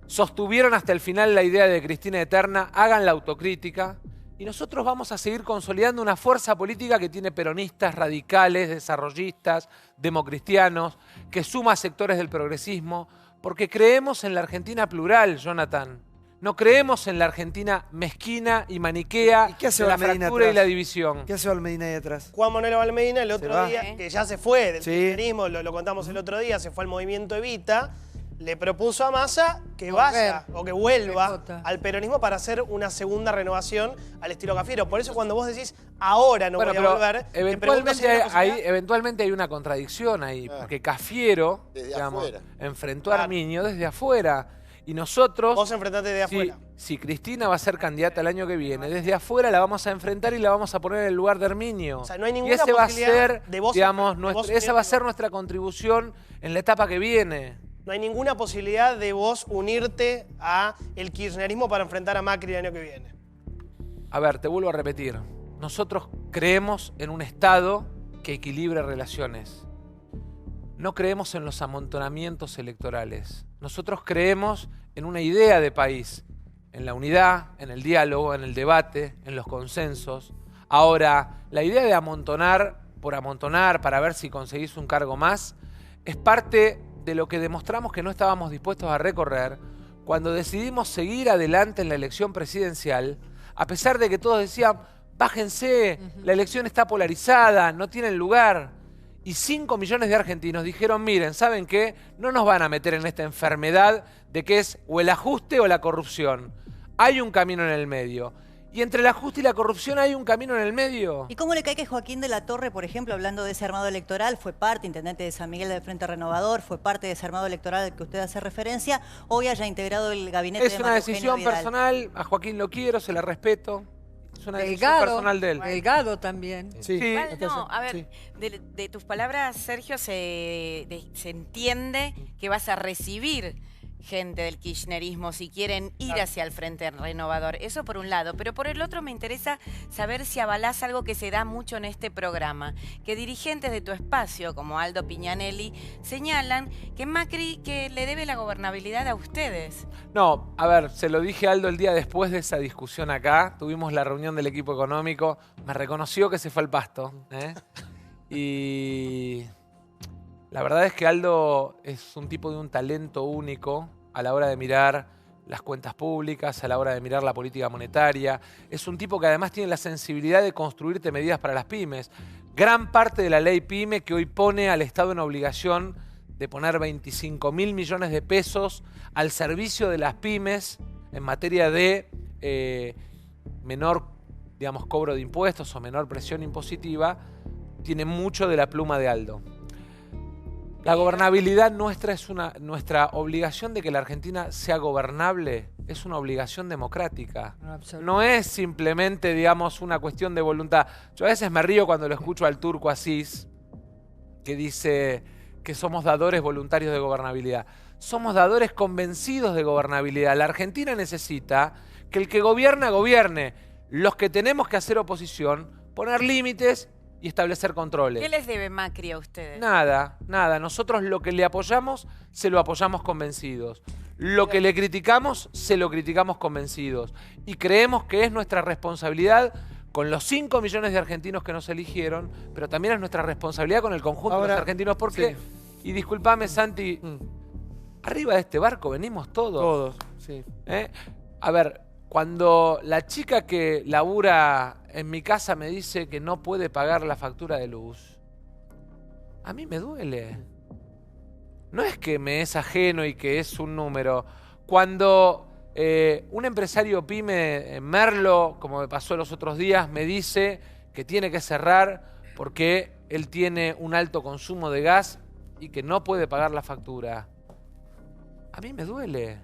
sostuvieron hasta el final la idea de Cristina Eterna hagan la autocrítica. Y nosotros vamos a seguir consolidando una fuerza política que tiene peronistas, radicales, desarrollistas, democristianos, que suma sectores del progresismo, porque creemos en la Argentina plural, Jonathan. No creemos en la Argentina mezquina y maniquea, de la fractura y la división. ¿Qué hace Abalmedina ahí atrás? Juan Manuel Abalmedina el otro día, que ya se fue del Sí. kirchnerismo, lo contamos el otro día, se fue al movimiento Evita, le propuso a Massa que vaya o que vuelva al peronismo para hacer una segunda renovación al estilo Cafiero. Por eso cuando vos decís ahora no voy a volver, eventualmente hay una contradicción ahí, porque Cafiero, digamos, enfrentó a Arminio desde afuera. Y nosotros... Vos enfrentaste desde afuera. Si Cristina va a ser candidata el año que viene, desde afuera la vamos a enfrentar y la vamos a poner en el lugar de Arminio. O sea, no hay ninguna y ese va a posibilidad ser, de vos, digamos, esa va a ser nuestra contribución en la etapa que viene. No hay ninguna posibilidad de vos unirte a el kirchnerismo para enfrentar a Macri el año que viene. A ver, te vuelvo a repetir. Nosotros creemos en un Estado que equilibre relaciones. No creemos en los amontonamientos electorales. Nosotros creemos en una idea de país, en la unidad, en el diálogo, en el debate, en los consensos. Ahora, la idea de amontonar por amontonar para ver si conseguís un cargo más es parte de lo que demostramos que no estábamos dispuestos a recorrer cuando decidimos seguir adelante en la elección presidencial, a pesar de que todos decían, bájense, la elección está polarizada, no tienen lugar. Y 5 millones de argentinos dijeron, miren, ¿saben qué? No nos van a meter en esta enfermedad de que es o el ajuste o la corrupción. Hay un camino en el medio. Y entre el ajuste y la corrupción hay un camino en el medio. ¿Y cómo le cae que Joaquín de la Torre, por ejemplo, hablando de ese armado electoral, fue parte, intendente de San Miguel del Frente Renovador, fue parte de ese armado electoral al que usted hace referencia, hoy haya integrado el gabinete de Es una decisión personal, a Joaquín lo quiero, se la respeto. Es una decisión personal de él. Delgado también. Sí. Igual, no, a ver, de tus palabras, Sergio, se entiende que vas a recibir gente del kirchnerismo si quieren ir hacia el Frente Renovador. Eso por un lado. Pero por el otro me interesa saber si avalás algo que se da mucho en este programa. Que dirigentes de tu espacio, como Aldo Piñanelli, señalan que Macri que le debe la gobernabilidad a ustedes. No, a ver, se lo dije a Aldo el día después de esa discusión acá. Tuvimos la reunión del equipo económico. Me reconoció que se fue al pasto. Y la verdad es que Aldo es un tipo de un talento único a la hora de mirar las cuentas públicas, a la hora de mirar la política monetaria. Es un tipo que además tiene la sensibilidad de construirte medidas para las pymes. Gran parte de la ley PYME que hoy pone al Estado en obligación de poner 25.000 millones de pesos al servicio de las pymes en materia de menor, digamos, cobro de impuestos o menor presión impositiva, tiene mucho de la pluma de Aldo. La gobernabilidad nuestra es nuestra obligación de que la Argentina sea gobernable, es una obligación democrática. No es simplemente, digamos, una cuestión de voluntad. Yo a veces me río cuando lo escucho al turco Asís, que dice que somos dadores voluntarios de gobernabilidad. Somos dadores convencidos de gobernabilidad. La Argentina necesita que el que gobierna, gobierne. Los que tenemos que hacer oposición, poner límites y establecer controles. ¿Qué les debe Macri a ustedes? Nada, nada. Nosotros lo que le apoyamos, se lo apoyamos convencidos. Lo que le criticamos, se lo criticamos convencidos. Y creemos que es nuestra responsabilidad con los 5 millones de argentinos que nos eligieron, pero también es nuestra responsabilidad con el conjunto de los argentinos. Porque, y discúlpame, Santi, arriba de este barco venimos todos. Todos, sí. A ver, cuando la chica que labura en mi casa me dice que no puede pagar la factura de luz, a mí me duele. No es que me es ajeno y que es un número. Cuando un empresario pyme en Merlo, como me pasó los otros días, me dice que tiene que cerrar porque él tiene un alto consumo de gas y que no puede pagar la factura, a mí me duele.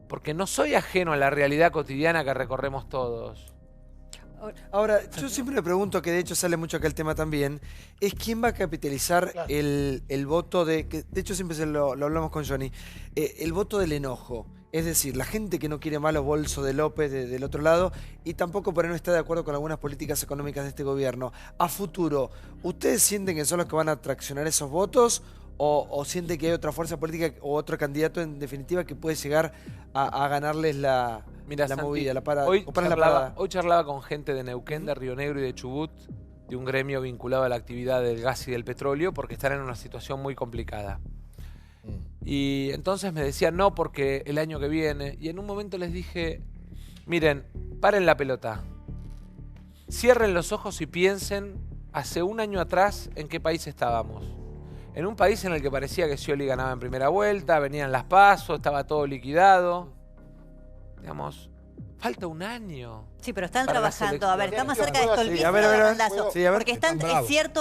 Porque no soy ajeno a la realidad cotidiana que recorremos todos. Ahora, yo siempre me pregunto, que de hecho sale mucho acá el tema también, es quién va a capitalizar el voto de... Que de hecho siempre lo hablamos con Johnny. El voto del enojo. Es decir, la gente que no quiere más los bolsos de López del otro lado y tampoco por ahí no está de acuerdo con algunas políticas económicas de este gobierno. A futuro, ¿ustedes sienten que son los que van a traccionar esos votos? ¿O siente que hay otra fuerza política o otro candidato en definitiva que puede llegar a ganarles la Santi, movida, la parada? Hoy charlaba con gente de Neuquén, de Río Negro y de Chubut, de un gremio vinculado a la actividad del gas y del petróleo, porque están en una situación muy complicada. Y entonces me decían, no, porque el año que viene. Y en un momento les dije, miren, paren la pelota. Cierren los ojos y piensen hace un año atrás en qué país estábamos. En un país en el que parecía que Scioli ganaba en primera vuelta, venían las PASO, estaba todo liquidado. Digamos, falta un año. Sí, pero están trabajando. A ver, está más cerca de Stolbizer Sí, a ver, de Randazzo. Sí, a ver. Porque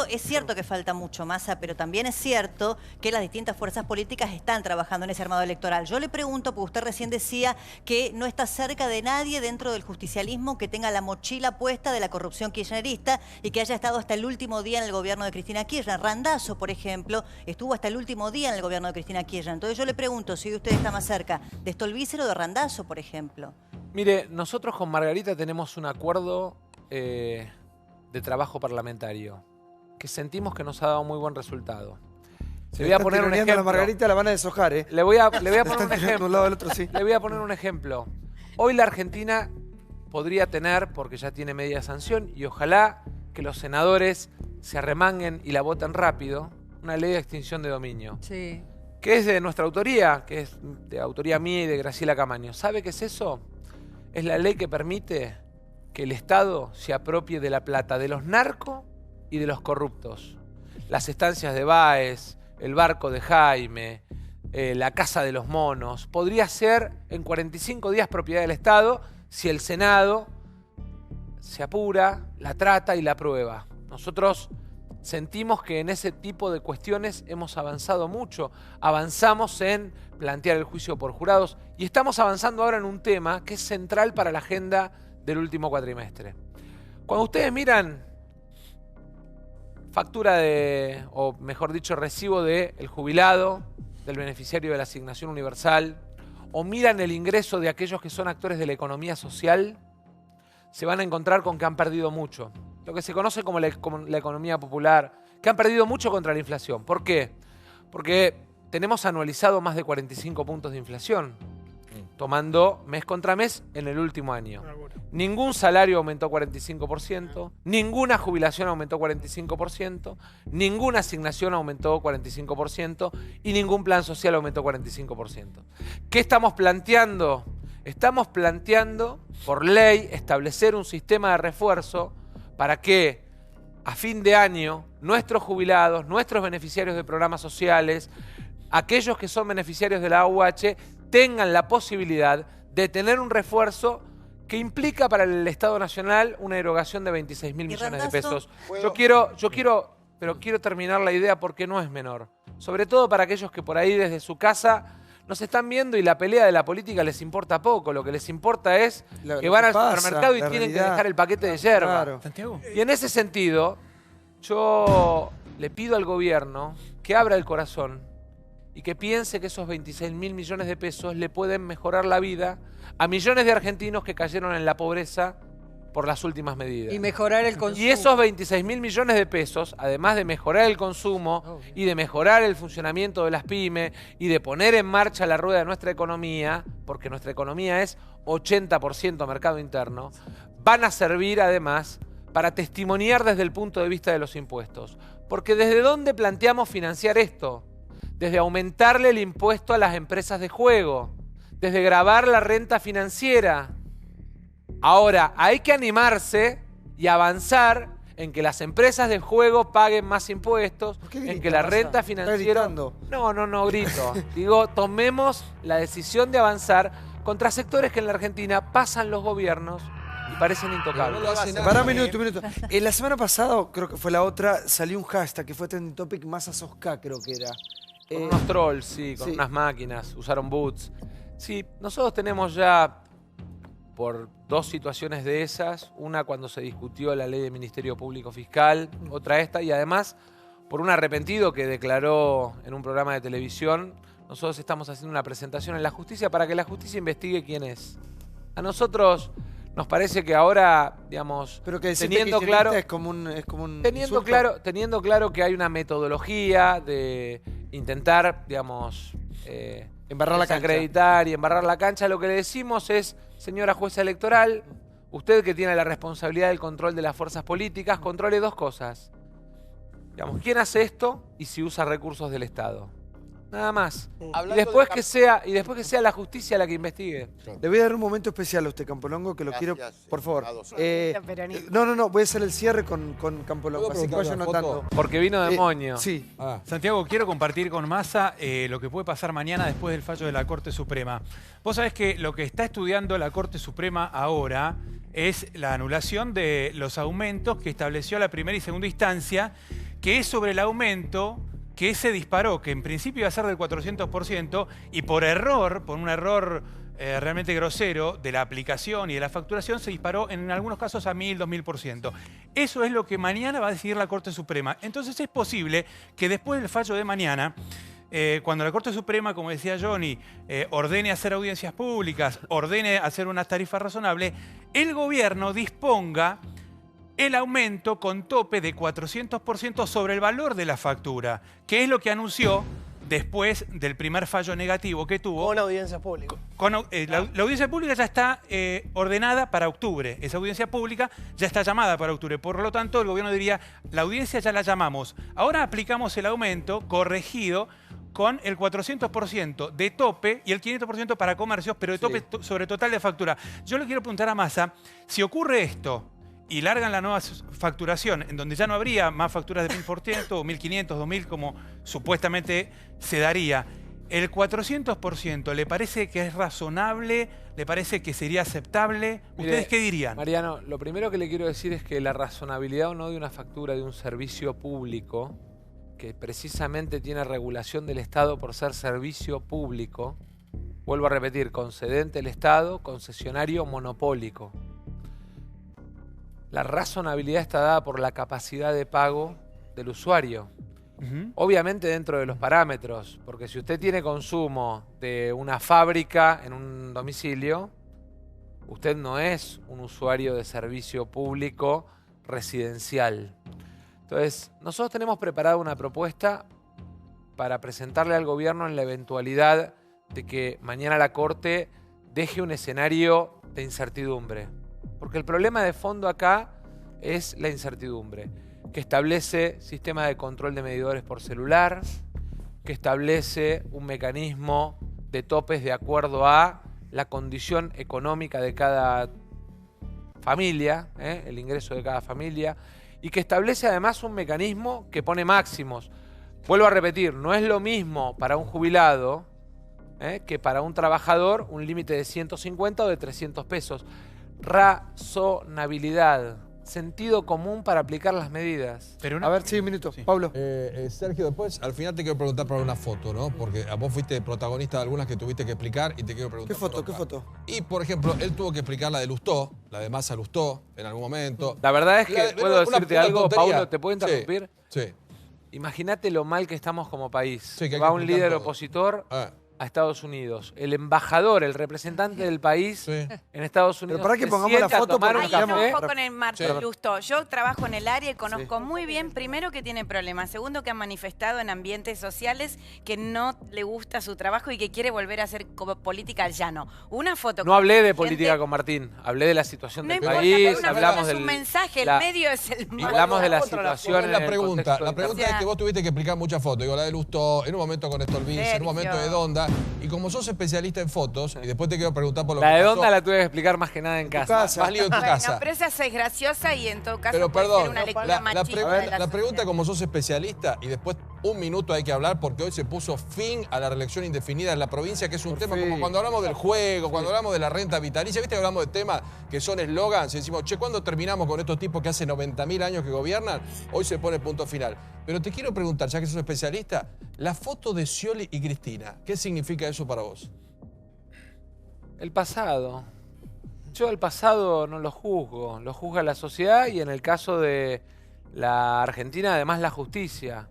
es cierto que falta mucho, Massa, pero también es cierto que las distintas fuerzas políticas están trabajando en ese armado electoral. Yo le pregunto, porque usted recién decía que no está cerca de nadie dentro del justicialismo que tenga la mochila puesta de la corrupción kirchnerista y que haya estado hasta el último día en el gobierno de Cristina Kirchner. Randazzo, por ejemplo, estuvo hasta el último día en el gobierno de Cristina Kirchner. Entonces yo le pregunto si usted está más cerca de Stolbizer o de Randazzo, por ejemplo. Mire, nosotros con Margarita tenemos un acuerdo de trabajo parlamentario que sentimos que nos ha dado muy buen resultado. Le voy a poner un ejemplo. A Margarita la van a deshojar, ¿eh? Le voy a poner un ejemplo. Un lado del otro, sí. Le voy a poner un ejemplo. Hoy la Argentina podría tener, porque ya tiene media sanción, y ojalá que los senadores se arremanguen y la voten rápido, una ley de extinción de dominio. Sí. Que es de nuestra autoría, que es de autoría mía y de Graciela Camaño. ¿Sabe qué es eso? Es la ley que permite que el Estado se apropie de la plata de los narcos y de los corruptos. las estancias de Báez, el barco de Jaime, la Casa de los Monos, podría ser en 45 días propiedad del Estado si el Senado se apura, la trata y la aprueba. Nosotros sentimos que en ese tipo de cuestiones hemos avanzado mucho. Avanzamos en plantear el juicio por jurados y estamos avanzando ahora en un tema que es central para la agenda del último cuatrimestre. Cuando ustedes miran factura de, o mejor dicho, recibo del jubilado, del beneficiario de la asignación universal, o miran el ingreso de aquellos que son actores de la economía social, se van a encontrar con que han perdido mucho. Lo que se conoce como la economía popular, que han perdido mucho contra la inflación. ¿Por qué? Porque tenemos anualizado más de 45 puntos de inflación, tomando mes contra mes en el último año. Ningún salario aumentó 45%, ninguna jubilación aumentó 45%, ninguna asignación aumentó 45% y ningún plan social aumentó 45%. ¿Qué estamos planteando? Estamos planteando, por ley, establecer un sistema de refuerzo para que a fin de año nuestros jubilados, nuestros beneficiarios de programas sociales, aquellos que son beneficiarios de la AUH, tengan la posibilidad de tener un refuerzo que implica para el Estado Nacional una erogación de 26.000 millones de pesos. Yo quiero terminar la idea porque no es menor. Sobre todo para aquellos que por ahí desde su casa nos están viendo y la pelea de la política les importa poco. Lo que les importa es que van al supermercado y tienen que dejar el paquete de yerba. Claro. Y en ese sentido, yo le pido al gobierno que abra el corazón y que piense que esos 26.000 millones de pesos le pueden mejorar la vida a millones de argentinos que cayeron en la pobreza por las últimas medidas. Y mejorar el consumo. Y esos 26.000 millones de pesos, además de mejorar el consumo y de mejorar el funcionamiento de las pymes y de poner en marcha la rueda de nuestra economía, porque nuestra economía es 80% mercado interno, van a servir además para testimoniar desde el punto de vista de los impuestos. Porque ¿desde dónde planteamos financiar esto? Desde aumentarle el impuesto a las empresas de juego, desde gravar la renta financiera. Ahora, hay que animarse y avanzar en que las empresas de juego paguen más impuestos, en que la renta financiera... No grito. Digo, tomemos la decisión de avanzar contra sectores que en la Argentina pasan los gobiernos y parecen intocables. Pará un minuto. La semana pasada, creo que fue la otra, salió un hashtag que fue trending topic, Massa sos K, creo que era. Con unos trolls, sí, con unas máquinas, usaron bots. Sí, nosotros tenemos ya por dos situaciones de esas, una cuando se discutió la ley del Ministerio Público Fiscal, otra esta, y además por un arrepentido que declaró en un programa de televisión. Nosotros estamos haciendo una presentación en la justicia para que la justicia investigue quién es. A nosotros nos parece que ahora, digamos, pero que teniendo claro, es como un teniendo claro que hay una metodología de intentar, digamos, embarrar la cancha. Desacreditar y embarrar la cancha, lo que le decimos es, señora jueza electoral, usted que tiene la responsabilidad del control de las fuerzas políticas, controle dos cosas. Digamos, ¿quién hace esto? Y si usa recursos del Estado. Nada más. Y después que sea la justicia la que investigue. Le voy a dar un momento especial a usted, Campolongo, que lo quiero, por favor. No, voy a hacer el cierre con Campolongo, así que vayan notando. Porque vino demonio. Sí. Santiago, quiero compartir con Massa lo que puede pasar mañana después del fallo de la Corte Suprema. Vos sabés que lo que está estudiando la Corte Suprema ahora es la anulación de los aumentos que estableció la primera y segunda instancia, que es sobre el aumento que se disparó, que en principio iba a ser del 400% y por un error realmente grosero de la aplicación y de la facturación, se disparó en algunos casos a 1000, 2000%. Eso es lo que mañana va a decidir la Corte Suprema. Entonces es posible que después del fallo de mañana, cuando la Corte Suprema, como decía Johnny, ordene hacer audiencias públicas, ordene hacer unas tarifas razonables, el gobierno disponga el aumento con tope de 400% sobre el valor de la factura, que es lo que anunció después del primer fallo negativo que tuvo. Con audiencia pública. La audiencia pública ya está ordenada para octubre. Esa audiencia pública ya está llamada para octubre. Por lo tanto, el gobierno diría, la audiencia ya la llamamos. Ahora aplicamos el aumento corregido con el 400% de tope y el 500% para comercios, pero de tope sobre total de factura. Yo le quiero preguntar a Massa, si ocurre esto, y largan la nueva facturación, en donde ya no habría más facturas de 1.000% o 1.500, 2.000, como supuestamente se daría. ¿El 400% le parece que es razonable? ¿Le parece que sería aceptable? ¿Ustedes Mire, qué dirían? Mariano, lo primero que le quiero decir es que la razonabilidad o no de una factura de un servicio público, que precisamente tiene regulación del Estado por ser servicio público, vuelvo a repetir, concedente el Estado, concesionario monopólico. La razonabilidad está dada por la capacidad de pago del usuario. Obviamente dentro de los parámetros, porque si usted tiene consumo de una fábrica en un domicilio, usted no es un usuario de servicio público residencial. Entonces, nosotros tenemos preparada una propuesta para presentarle al gobierno en la eventualidad de que mañana la Corte deje un escenario de incertidumbre. Porque el problema de fondo acá es la incertidumbre, que establece sistema de control de medidores por celular, que establece un mecanismo de topes de acuerdo a la condición económica de cada familia, el ingreso de cada familia, y que establece además un mecanismo que pone máximos. Vuelvo a repetir, no es lo mismo para un jubilado que para un trabajador un límite de 150 o de 300 pesos. Razonabilidad. Sentido común para aplicar las medidas. A ver, sí, un minuto. Sí. Pablo. Sergio, después, al final te quiero preguntar por una foto, ¿no? Porque vos fuiste protagonista de algunas que tuviste que explicar y te quiero preguntar. ¿Qué foto? Y, por ejemplo, él tuvo que explicar la de Lustó, la de Massa Lustó, en algún momento. La verdad es que, ¿puedo decirte algo, Paulo? ¿Te puedo interrumpir? Sí. Imagínate lo mal que estamos como país. Sí, que va un líder opositor a Estados Unidos. El embajador, el representante del país en Estados Unidos. Pero para que pongamos la foto, ojo con el Martín Lustó. Yo trabajo en el área y conozco muy bien, primero, que tiene problemas. Segundo, que ha manifestado en ambientes sociales que no le gusta su trabajo y que quiere volver a hacer política al llano. Una foto. No hablé de política con Martín, hablé de la situación del país. Hablamos del mensaje, el medio es el malo. Hablamos de la situación. La pregunta es que vos tuviste que explicar muchas fotos. Digo, la de Lustó, en un momento con Néstor Vince, en un momento de Donda. Y como sos especialista en fotos, y después te quiero preguntar por lo que La de pasó, Donda la tuve que explicar más que nada en casa. Más lío en tu casa. Pero esa es graciosa y en todo caso Pero puede perdón, ser una lectura machista. la pregunta, como sos especialista, y después un minuto hay que hablar, porque hoy se puso fin a la reelección indefinida en la provincia, que es un tema como cuando hablamos del juego, cuando hablamos de la renta vitalicia, viste que hablamos de temas que son eslogans, y decimos, che, ¿cuándo terminamos con estos tipos que hace 90.000 años que gobiernan? Hoy se pone punto final. Pero te quiero preguntar, ya que sos especialista, la foto de Scioli y Cristina, ¿qué significa eso para vos? El pasado. Yo el pasado no lo juzgo, lo juzga la sociedad y en el caso de la Argentina además la justicia.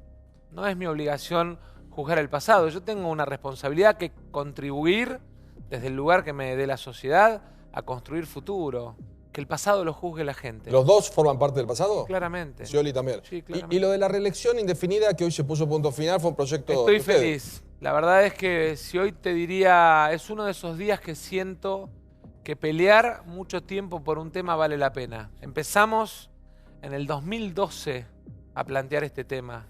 No es mi obligación juzgar el pasado, yo tengo una responsabilidad que contribuir desde el lugar que me dé la sociedad a construir futuro. Que el pasado lo juzgue la gente. ¿Los dos forman parte del pasado? Claramente. Scioli también. Sí, claramente. Y lo de la reelección indefinida que hoy se puso punto final fue un proyecto Estoy de ustedes. feliz. La verdad es que si hoy te diría, es uno de esos días que siento que pelear mucho tiempo por un tema vale la pena. Empezamos en el 2012 a plantear este tema.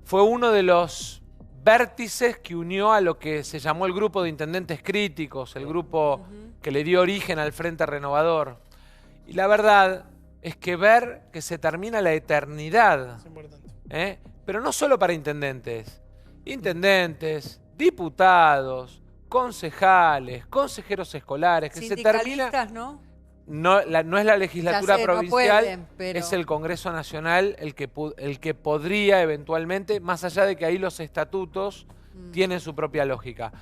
Fue uno de los vértices que unió a lo que se llamó el grupo de intendentes críticos, el grupo que le dio origen al Frente Renovador. Y la verdad es que ver que se termina la eternidad, pero no solo para intendentes, diputados, concejales, consejeros escolares, que se termina... No es la legislatura provincial, no pueden, es el Congreso Nacional el que podría eventualmente, más allá de que ahí los estatutos tienen su propia lógica.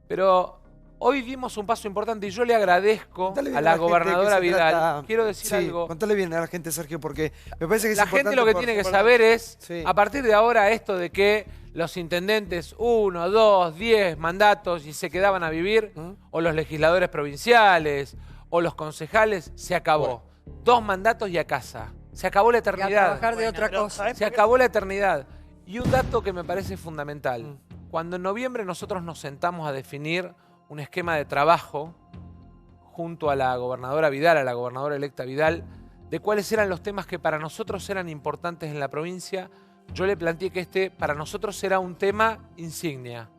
Pero hoy dimos un paso importante y yo le agradezco a la gobernadora Vidal. Quiero decir algo. Contale bien a la gente, Sergio, porque me parece que es la gente lo que tiene que saber es, a partir de ahora, esto de que los intendentes 1, 2, 10 mandatos y se quedaban a vivir, o los legisladores provinciales, o los concejales, se acabó. 2 mandatos y a casa. Se acabó la eternidad. Y a trabajar de otra cosa. Se acabó la eternidad. Y un dato que me parece fundamental. Cuando en noviembre nosotros nos sentamos a definir un esquema de trabajo junto a la gobernadora Vidal, a la gobernadora electa Vidal, de cuáles eran los temas que para nosotros eran importantes en la provincia, yo le planteé que este para nosotros era un tema insignia.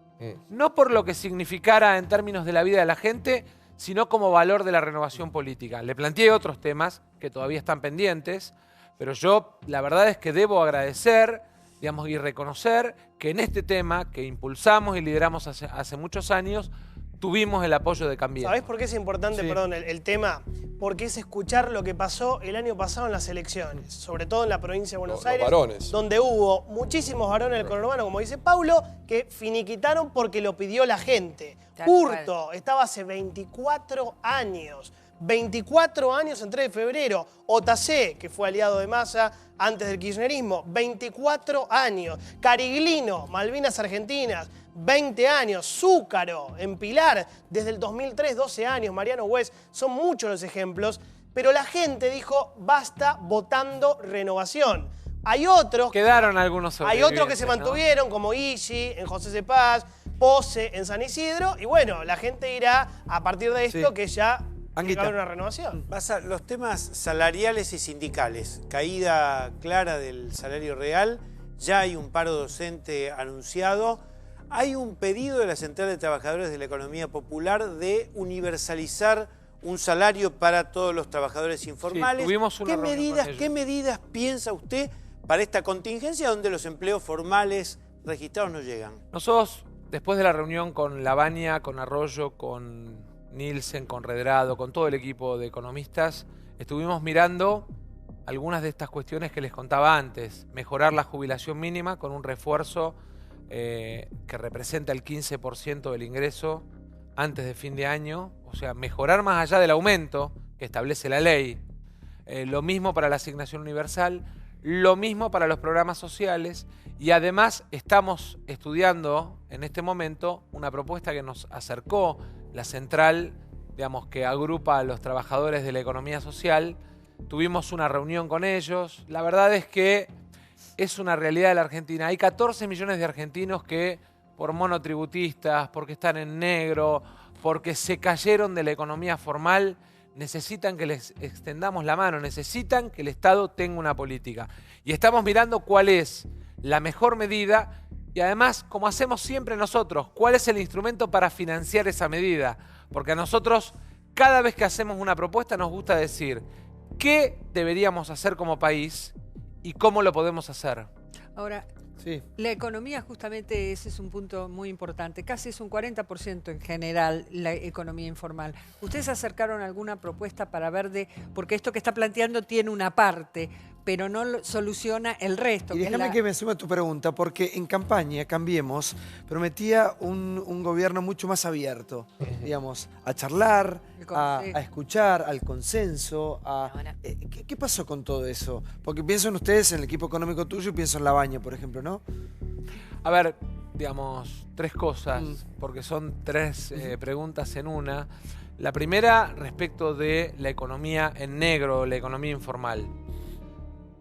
No por lo que significara en términos de la vida de la gente, sino como valor de la renovación política. Le planteé otros temas que todavía están pendientes, pero yo la verdad es que debo agradecer, digamos, y reconocer que en este tema que impulsamos y lideramos hace muchos años, tuvimos el apoyo de Cambiemos. ¿Sabés por qué es importante, perdón, el tema? Porque es escuchar lo que pasó el año pasado en las elecciones, sobre todo en la provincia de Buenos Aires, varones, donde hubo muchísimos varones del conurbano, como dice Paulo, que finiquitaron porque lo pidió la gente. Hurto estaba hace 24 años. 24 años en 3 de febrero. Otacé, que fue aliado de Massa antes del kirchnerismo, 24 años. Cariglino, Malvinas Argentinas, 20 años. Zúcaro, en Pilar, desde el 2003, 12 años. Mariano Güez, son muchos los ejemplos. Pero la gente dijo, basta votando renovación. Hay otros... Quedaron algunos sobrevivientes, hay otros que se mantuvieron, como Igi, en José C. Paz, Pose, en San Isidro. Y bueno, la gente irá, a partir de esto, que ya... Hay una renovación. Pasa los temas salariales y sindicales. Caída clara del salario real. Ya hay un paro docente anunciado. Hay un pedido de la Central de Trabajadores de la Economía Popular de universalizar un salario para todos los trabajadores informales. Sí, ¿Qué medidas piensa usted para esta contingencia donde los empleos formales registrados no llegan? Nosotros, después de la reunión con Lavagna, con Arroyo, con Nielsen, con Redrado, con todo el equipo de economistas, estuvimos mirando algunas de estas cuestiones que les contaba antes. Mejorar la jubilación mínima con un refuerzo que representa el 15% del ingreso antes de fin de año. O sea, mejorar más allá del aumento que establece la ley. Lo mismo para la asignación universal, lo mismo para los programas sociales. Y además estamos estudiando en este momento una propuesta que nos acercó la central, digamos, que agrupa a los trabajadores de la economía social. Tuvimos una reunión con ellos. La verdad es que es una realidad de la Argentina. Hay 14 millones de argentinos que, por monotributistas, porque están en negro, porque se cayeron de la economía formal, necesitan que les extendamos la mano, necesitan que el Estado tenga una política. Y estamos mirando cuál es la mejor medida y además, como hacemos siempre nosotros, cuál es el instrumento para financiar esa medida. Porque a nosotros, cada vez que hacemos una propuesta, nos gusta decir qué deberíamos hacer como país y cómo lo podemos hacer. Ahora, la economía, justamente ese es un punto muy importante. Casi es un 40% en general la economía informal. ¿Ustedes acercaron alguna propuesta para ver porque esto que está planteando tiene una parte, pero no soluciona el resto? Y déjame que me suma a tu pregunta, porque en campaña, Cambiemos, prometía un gobierno mucho más abierto, digamos, a charlar, a escuchar, al consenso. ¿Qué pasó con todo eso? Porque pienso en ustedes, en el equipo económico tuyo, y pienso en Lavagna, por ejemplo, ¿no? A ver, digamos, 3 cosas, porque son 3 preguntas en una. La primera, respecto de la economía en negro, la economía informal.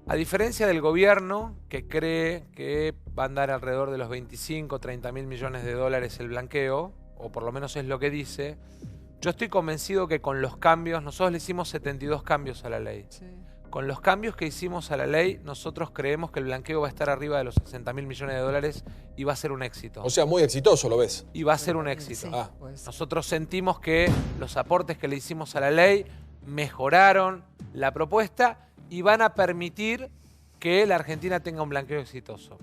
A diferencia del gobierno, que cree que va a andar alrededor de los 25, 30 mil millones de dólares el blanqueo, o por lo menos es lo que dice, yo estoy convencido que con los cambios, nosotros le hicimos 72 cambios a la ley. Sí. Con los cambios que hicimos a la ley, nosotros creemos que el blanqueo va a estar arriba de los 60 mil millones de dólares y va a ser un éxito. O sea, muy exitoso, ¿lo ves? Y va a ser un éxito. Sí, nosotros sentimos que los aportes que le hicimos a la ley mejoraron la propuesta y van a permitir que la Argentina tenga un blanqueo exitoso.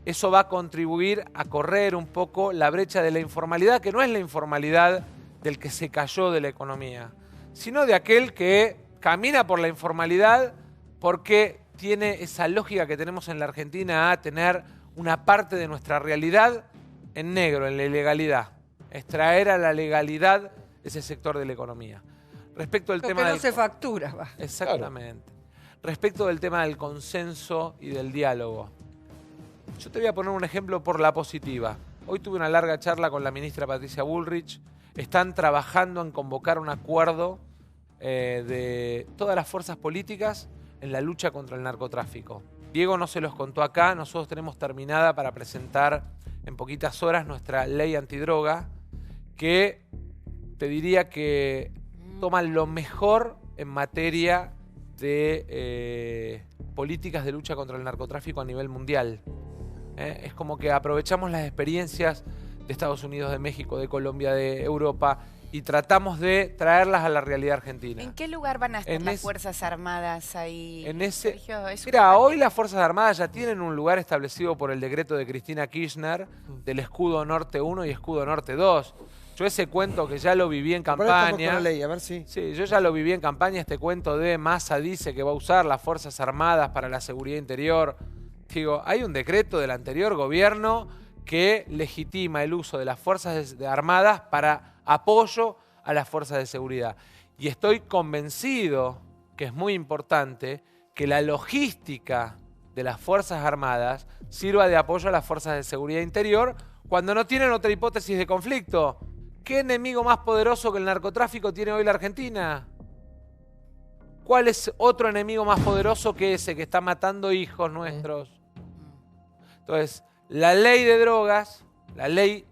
Eso va a contribuir a correr un poco la brecha de la informalidad, que no es la informalidad del que se cayó de la economía, sino de aquel que camina por la informalidad porque tiene esa lógica que tenemos en la Argentina a tener una parte de nuestra realidad en negro, en la ilegalidad. Extraer a la legalidad ese sector de la economía. Respecto del tema que no se factura. Exactamente. Claro. Respecto del tema del consenso y del diálogo. Yo te voy a poner un ejemplo por la positiva. Hoy tuve una larga charla con la ministra Patricia Bullrich. Están trabajando en convocar un acuerdo de todas las fuerzas políticas en la lucha contra el narcotráfico. Diego no se los contó acá, nosotros tenemos terminada para presentar en poquitas horas nuestra ley antidroga, que te diría que toma lo mejor en materia de políticas de lucha contra el narcotráfico a nivel mundial. Es como que aprovechamos las experiencias de Estados Unidos, de México, de Colombia, de Europa, y tratamos de traerlas a la realidad argentina. ¿En qué lugar van a estar las Fuerzas Armadas ahí? Sergio, mira, hoy las Fuerzas Armadas ya tienen un lugar establecido por el decreto de Cristina Kirchner del Escudo Norte 1 y Escudo Norte 2. Yo ese cuento que ya lo viví en campaña. Con la ley, a ver si. Sí, yo ya lo viví en campaña, este cuento de Massa dice que va a usar las Fuerzas Armadas para la seguridad interior. Digo, hay un decreto del anterior gobierno que legitima el uso de las Fuerzas Armadas para apoyo a las fuerzas de seguridad. Y estoy convencido que es muy importante que la logística de las Fuerzas Armadas sirva de apoyo a las fuerzas de seguridad interior cuando no tienen otra hipótesis de conflicto. ¿Qué enemigo más poderoso que el narcotráfico tiene hoy la Argentina? ¿Cuál es otro enemigo más poderoso que ese que está matando hijos nuestros? Entonces, la ley de drogas, la ley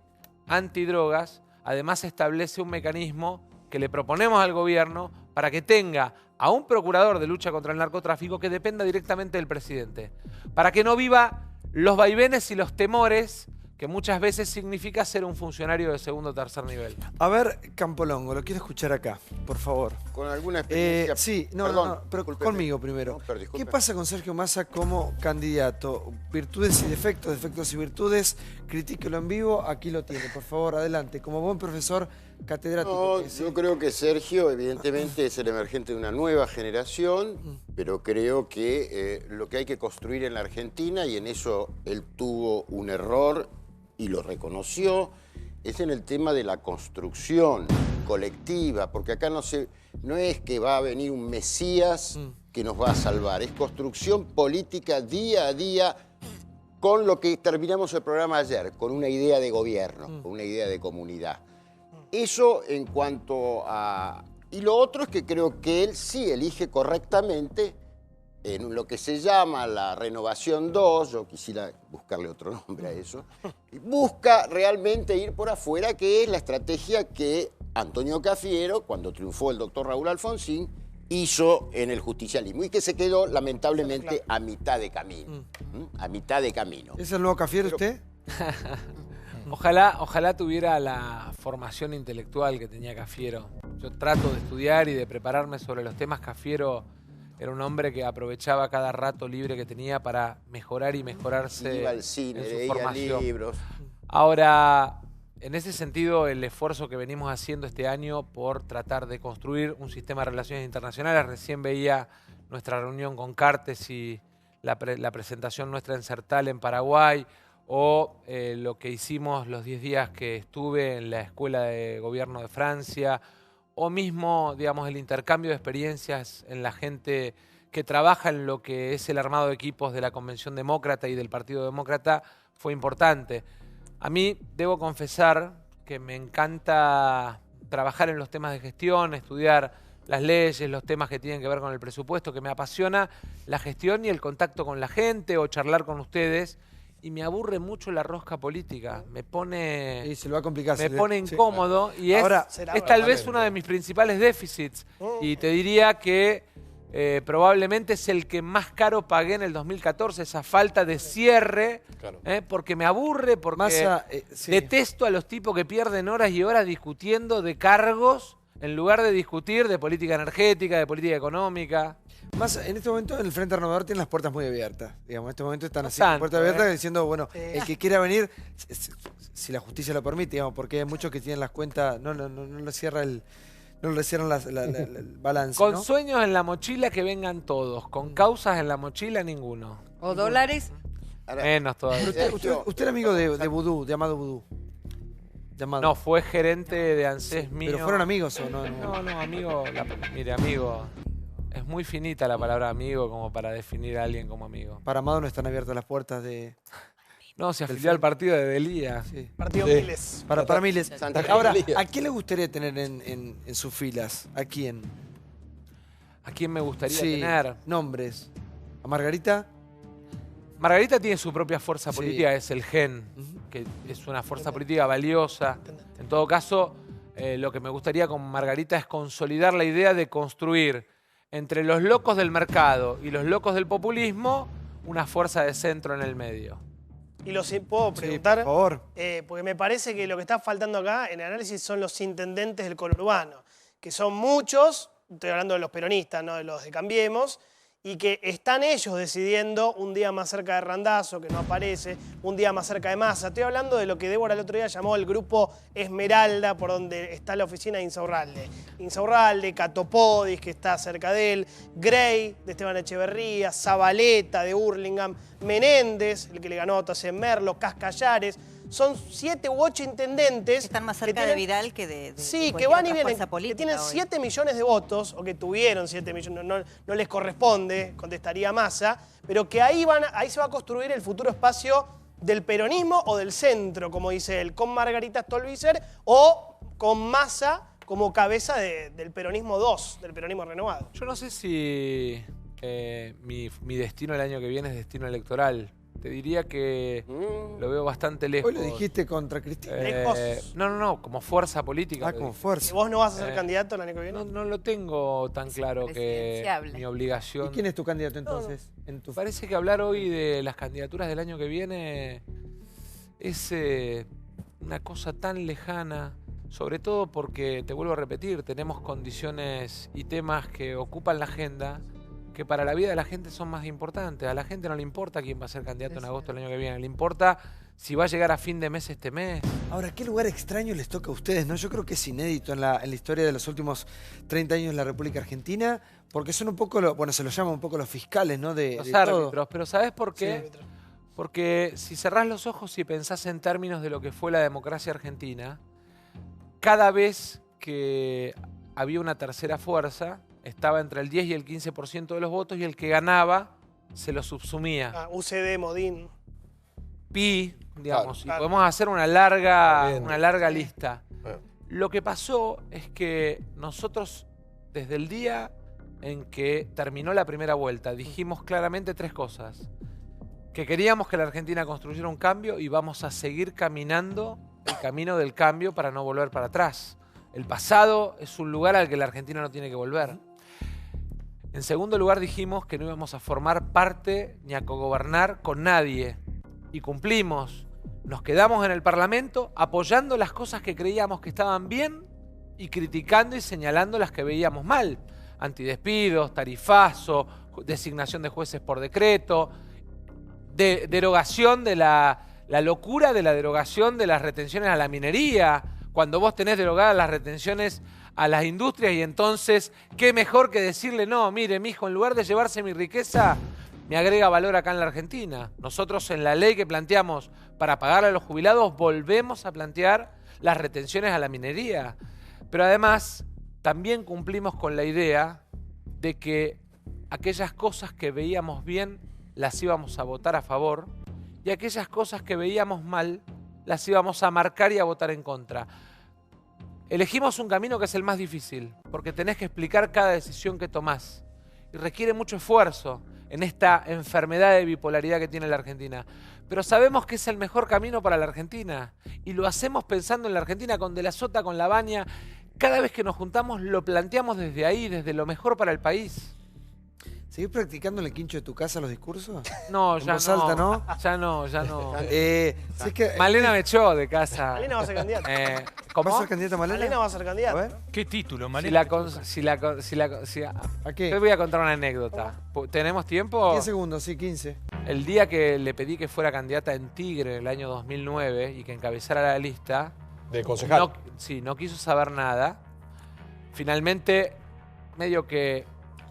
antidrogas, además establece un mecanismo que le proponemos al gobierno para que tenga a un procurador de lucha contra el narcotráfico que dependa directamente del presidente. Para que no viva los vaivenes y los temores que muchas veces significa ser un funcionario de segundo o tercer nivel. A ver, Campolongo, lo quiero escuchar acá, por favor. Con alguna experiencia... sí, pero discúlpeme. Conmigo primero. No, ¿qué pasa con Sergio Massa como candidato? Virtudes y defectos, defectos y virtudes. Critíquelo en vivo, aquí lo tiene, por favor, adelante. Como buen profesor catedrático. No, yo creo que Sergio, evidentemente, es el emergente de una nueva generación, pero creo que lo que hay que construir en la Argentina, y en eso él tuvo un error y lo reconoció, es en el tema de la construcción colectiva, porque acá no es que va a venir un Mesías que nos va a salvar, es construcción política día a día con lo que terminamos el programa ayer, con una idea de gobierno, con una idea de comunidad. Eso en cuanto a... Y lo otro es que creo que él sí elige correctamente en lo que se llama la Renovación 2, yo quisiera buscarle otro nombre a eso, y busca realmente ir por afuera, que es la estrategia que Antonio Cafiero, cuando triunfó el doctor Raúl Alfonsín, hizo en el justicialismo y que se quedó lamentablemente a mitad de camino. A mitad de camino. ¿Es el nuevo Cafiero usted? Ojalá tuviera la formación intelectual que tenía Cafiero. Yo trato de estudiar y de prepararme sobre los temas. Cafiero era un hombre que aprovechaba cada rato libre que tenía para mejorar y mejorarse. Iba al cine, en su leía formación. libros. Ahora, en ese sentido, el esfuerzo que venimos haciendo este año por tratar de construir un sistema de relaciones internacionales, recién veía nuestra reunión con Cartes y la presentación nuestra en Sertal en Paraguay, o lo que hicimos los 10 días que estuve en la Escuela de Gobierno de Francia, o mismo, digamos, el intercambio de experiencias en la gente que trabaja en lo que es el armado de equipos de la Convención Demócrata y del Partido Demócrata, fue importante. A mí, debo confesar que me encanta trabajar en los temas de gestión, estudiar las leyes, los temas que tienen que ver con el presupuesto, que me apasiona la gestión y el contacto con la gente o charlar con ustedes. Y me aburre mucho la rosca política, me pone, y se lo va a complicar, me pone incómodo y es tal vez uno de mis principales déficits. Y te diría que probablemente es el que más caro pagué en el 2014, esa falta de cierre, porque me aburre, porque detesto a los tipos que pierden horas y horas discutiendo de cargos en lugar de discutir de política energética, de política económica. Más en este momento en el Frente Renovador tienen las puertas muy abiertas. Digamos, en este momento están así, puertas abiertas, diciendo, bueno, el que quiera venir, si la justicia lo permite, digamos, porque hay muchos que tienen las cuentas, no le cierran el balance. Con ¿no? sueños en la mochila que vengan todos, con causas en la mochila ninguno. ¿O dólares? Menos todavía. Usted era amigo de Vudú, de Amado Vudú. No, fue gerente de ANSES mío. ¿Pero fueron amigos o no? No, amigo. Mire, amigo. Es muy finita la palabra amigo como para definir a alguien como amigo. Para Amado no están abiertas las puertas de... No, se afilió al partido de Delía. Sí. Partido Miles. Para Miles. Ahora, ¿a quién le gustaría tener en sus filas? ¿A quién? ¿A quién me gustaría tener? Nombres. ¿A Margarita? Margarita tiene su propia fuerza política, es el GEN, que es una fuerza política valiosa. En todo caso, lo que me gustaría con Margarita es consolidar la idea de construir entre los locos del mercado y los locos del populismo una fuerza de centro en el medio. Y los puedo preguntar, por favor. Porque me parece que lo que está faltando acá en el análisis son los intendentes del conurbano, que son muchos, estoy hablando de los peronistas, no de los de Cambiemos, y que están ellos decidiendo un día más cerca de Randazzo, que no aparece, un día más cerca de Massa. Estoy hablando de lo que Débora el otro día llamó el grupo Esmeralda, por donde está la oficina de Insaurralde. Insaurralde, Catopodis, que está cerca de él, Grey, de Esteban Echeverría, Zabaleta, de Hurlingham, Menéndez, el que le ganó a Otacen Merlo, Cascallares. Son 7 u 8 intendentes. Están más cerca de Vidal que de sí, que van y vienen, que tienen hoy. 7 millones de votos, o que tuvieron 7 millones, no les corresponde, contestaría Massa, pero que ahí se va a construir el futuro espacio del peronismo o del centro, como dice él, con Margarita Stolbizer o con Massa como cabeza del peronismo 2, del peronismo renovado. Yo no sé si mi destino el año que viene es destino electoral. Te diría que lo veo bastante lejos. Hoy lo dijiste contra Cristina. No, como fuerza política. Ah, como fuerza. ¿Y vos no vas a ser candidato el año que viene? No lo tengo tan claro que mi obligación... ¿Y quién es tu candidato entonces? Parece que hablar hoy de las candidaturas del año que viene es una cosa tan lejana, sobre todo porque, te vuelvo a repetir, tenemos condiciones y temas que ocupan la agenda que para la vida de la gente son más importantes. A la gente no le importa quién va a ser candidato en agosto del año que viene, le importa si va a llegar a fin de mes este mes. Ahora, ¿qué lugar extraño les toca a ustedes? ¿No? Yo creo que es inédito en la historia de los últimos 30 años de la República Argentina, porque son un poco, se los llama un poco los fiscales, ¿no? Los árbitros, pero ¿sabés por qué? Sí. Porque si cerrás los ojos y pensás en términos de lo que fue la democracia argentina, cada vez que había una tercera fuerza, estaba entre el 10 y el 15% de los votos y el que ganaba se lo subsumía. UCD, Modín. Pi, digamos, y podemos hacer una larga lista. Lo que pasó es que nosotros, desde el día en que terminó la primera vuelta, dijimos claramente 3 cosas. Que queríamos que la Argentina construyera un cambio y vamos a seguir caminando el camino del cambio para no volver para atrás. El pasado es un lugar al que la Argentina no tiene que volver. En segundo lugar dijimos que no íbamos a formar parte ni a cogobernar con nadie. Y cumplimos. Nos quedamos en el Parlamento apoyando las cosas que creíamos que estaban bien y criticando y señalando las que veíamos mal. Antidespidos, tarifazo, designación de jueces por decreto, derogación de la locura de la derogación de las retenciones a la minería, cuando vos tenés derogadas las retenciones a las industrias y entonces, ¿qué mejor que decirle, no, mire, mijo, en lugar de llevarse mi riqueza, me agrega valor acá en la Argentina? Nosotros en la ley que planteamos para pagar a los jubilados volvemos a plantear las retenciones a la minería. Pero además, también cumplimos con la idea de que aquellas cosas que veíamos bien las íbamos a votar a favor y aquellas cosas que veíamos mal las íbamos a marcar y a votar en contra. Elegimos un camino que es el más difícil, porque tenés que explicar cada decisión que tomás. Y requiere mucho esfuerzo en esta enfermedad de bipolaridad que tiene la Argentina. Pero sabemos que es el mejor camino para la Argentina. Y lo hacemos pensando en la Argentina con De la Sota, con Lavagna. Cada vez que nos juntamos lo planteamos desde ahí, desde lo mejor para el país. ¿Seguís practicando en el quincho de tu casa los discursos? No, en ya voz no. alta, ¿no? Ya no, ya no. Malena me echó de casa. Malena va a ser candidata. ¿Cómo? ¿Va a ser candidata Malena? Malena va a ser candidata. ¿Qué título, Malena? ¿A qué? Te voy a contar una anécdota. ¿Tenemos tiempo? 10 segundos, sí, 15. El día que le pedí que fuera candidata en Tigre en el año 2009 y que encabezara la lista... ¿De concejal? No quiso saber nada. Finalmente, medio que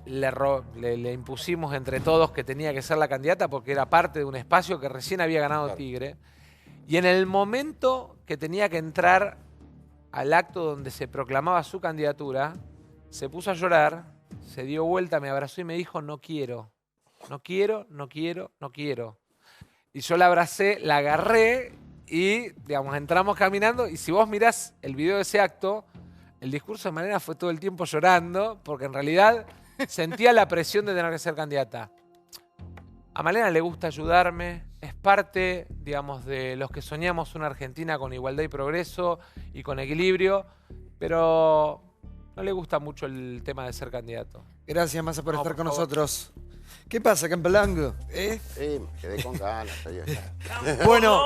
le impusimos entre todos que tenía que ser la candidata porque era parte de un espacio que recién había ganado Tigre. Y en el momento que tenía que entrar al acto donde se proclamaba su candidatura, se puso a llorar, se dio vuelta, me abrazó y me dijo, no quiero, no quiero, no quiero, no quiero. Y yo la abracé, la agarré y, digamos, entramos caminando. Y si vos mirás el video de ese acto, el discurso de Malena fue todo el tiempo llorando porque en realidad sentía la presión de tener que ser candidata. A Malena le gusta ayudarme, es parte, digamos, de los que soñamos una Argentina con igualdad y progreso y con equilibrio, pero no le gusta mucho el tema de ser candidato. Gracias, Massa, por estar con nosotros. ¿Qué pasa, Campolongo? Sí, me quedé con ganas. Bueno,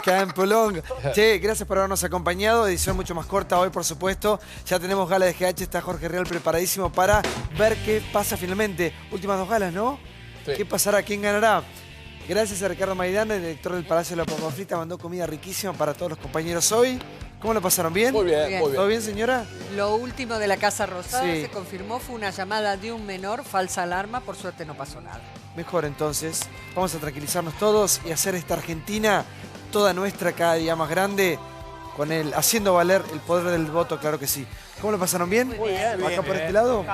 Campolongo. Che, gracias por habernos acompañado. Edición mucho más corta hoy, por supuesto. Ya tenemos gala de GH, está Jorge Real preparadísimo para ver qué pasa finalmente. Últimas 2 galas, ¿no? Sí. ¿Qué pasará? ¿Quién ganará? Gracias a Ricardo Maidana, el director del Palacio de la Papa Frita, mandó comida riquísima para todos los compañeros hoy. ¿Cómo lo pasaron? ¿Bien? Muy bien, muy bien. ¿Todo bien, señora? Lo último de la Casa Rosada se confirmó, fue una llamada de un menor, falsa alarma, por suerte no pasó nada. Mejor entonces, vamos a tranquilizarnos todos y hacer esta Argentina toda nuestra, cada día más grande, con haciendo valer el poder del voto, claro que sí. ¿Cómo lo pasaron? ¿Bien? Muy bien. ¿Acá por este lado?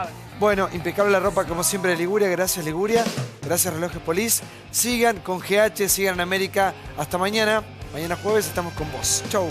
Bueno, impecable la ropa como siempre de Liguria. Gracias, Liguria. Gracias, Relojes Polis. Sigan con GH, sigan en América. Hasta mañana. Mañana jueves estamos con vos. Chau.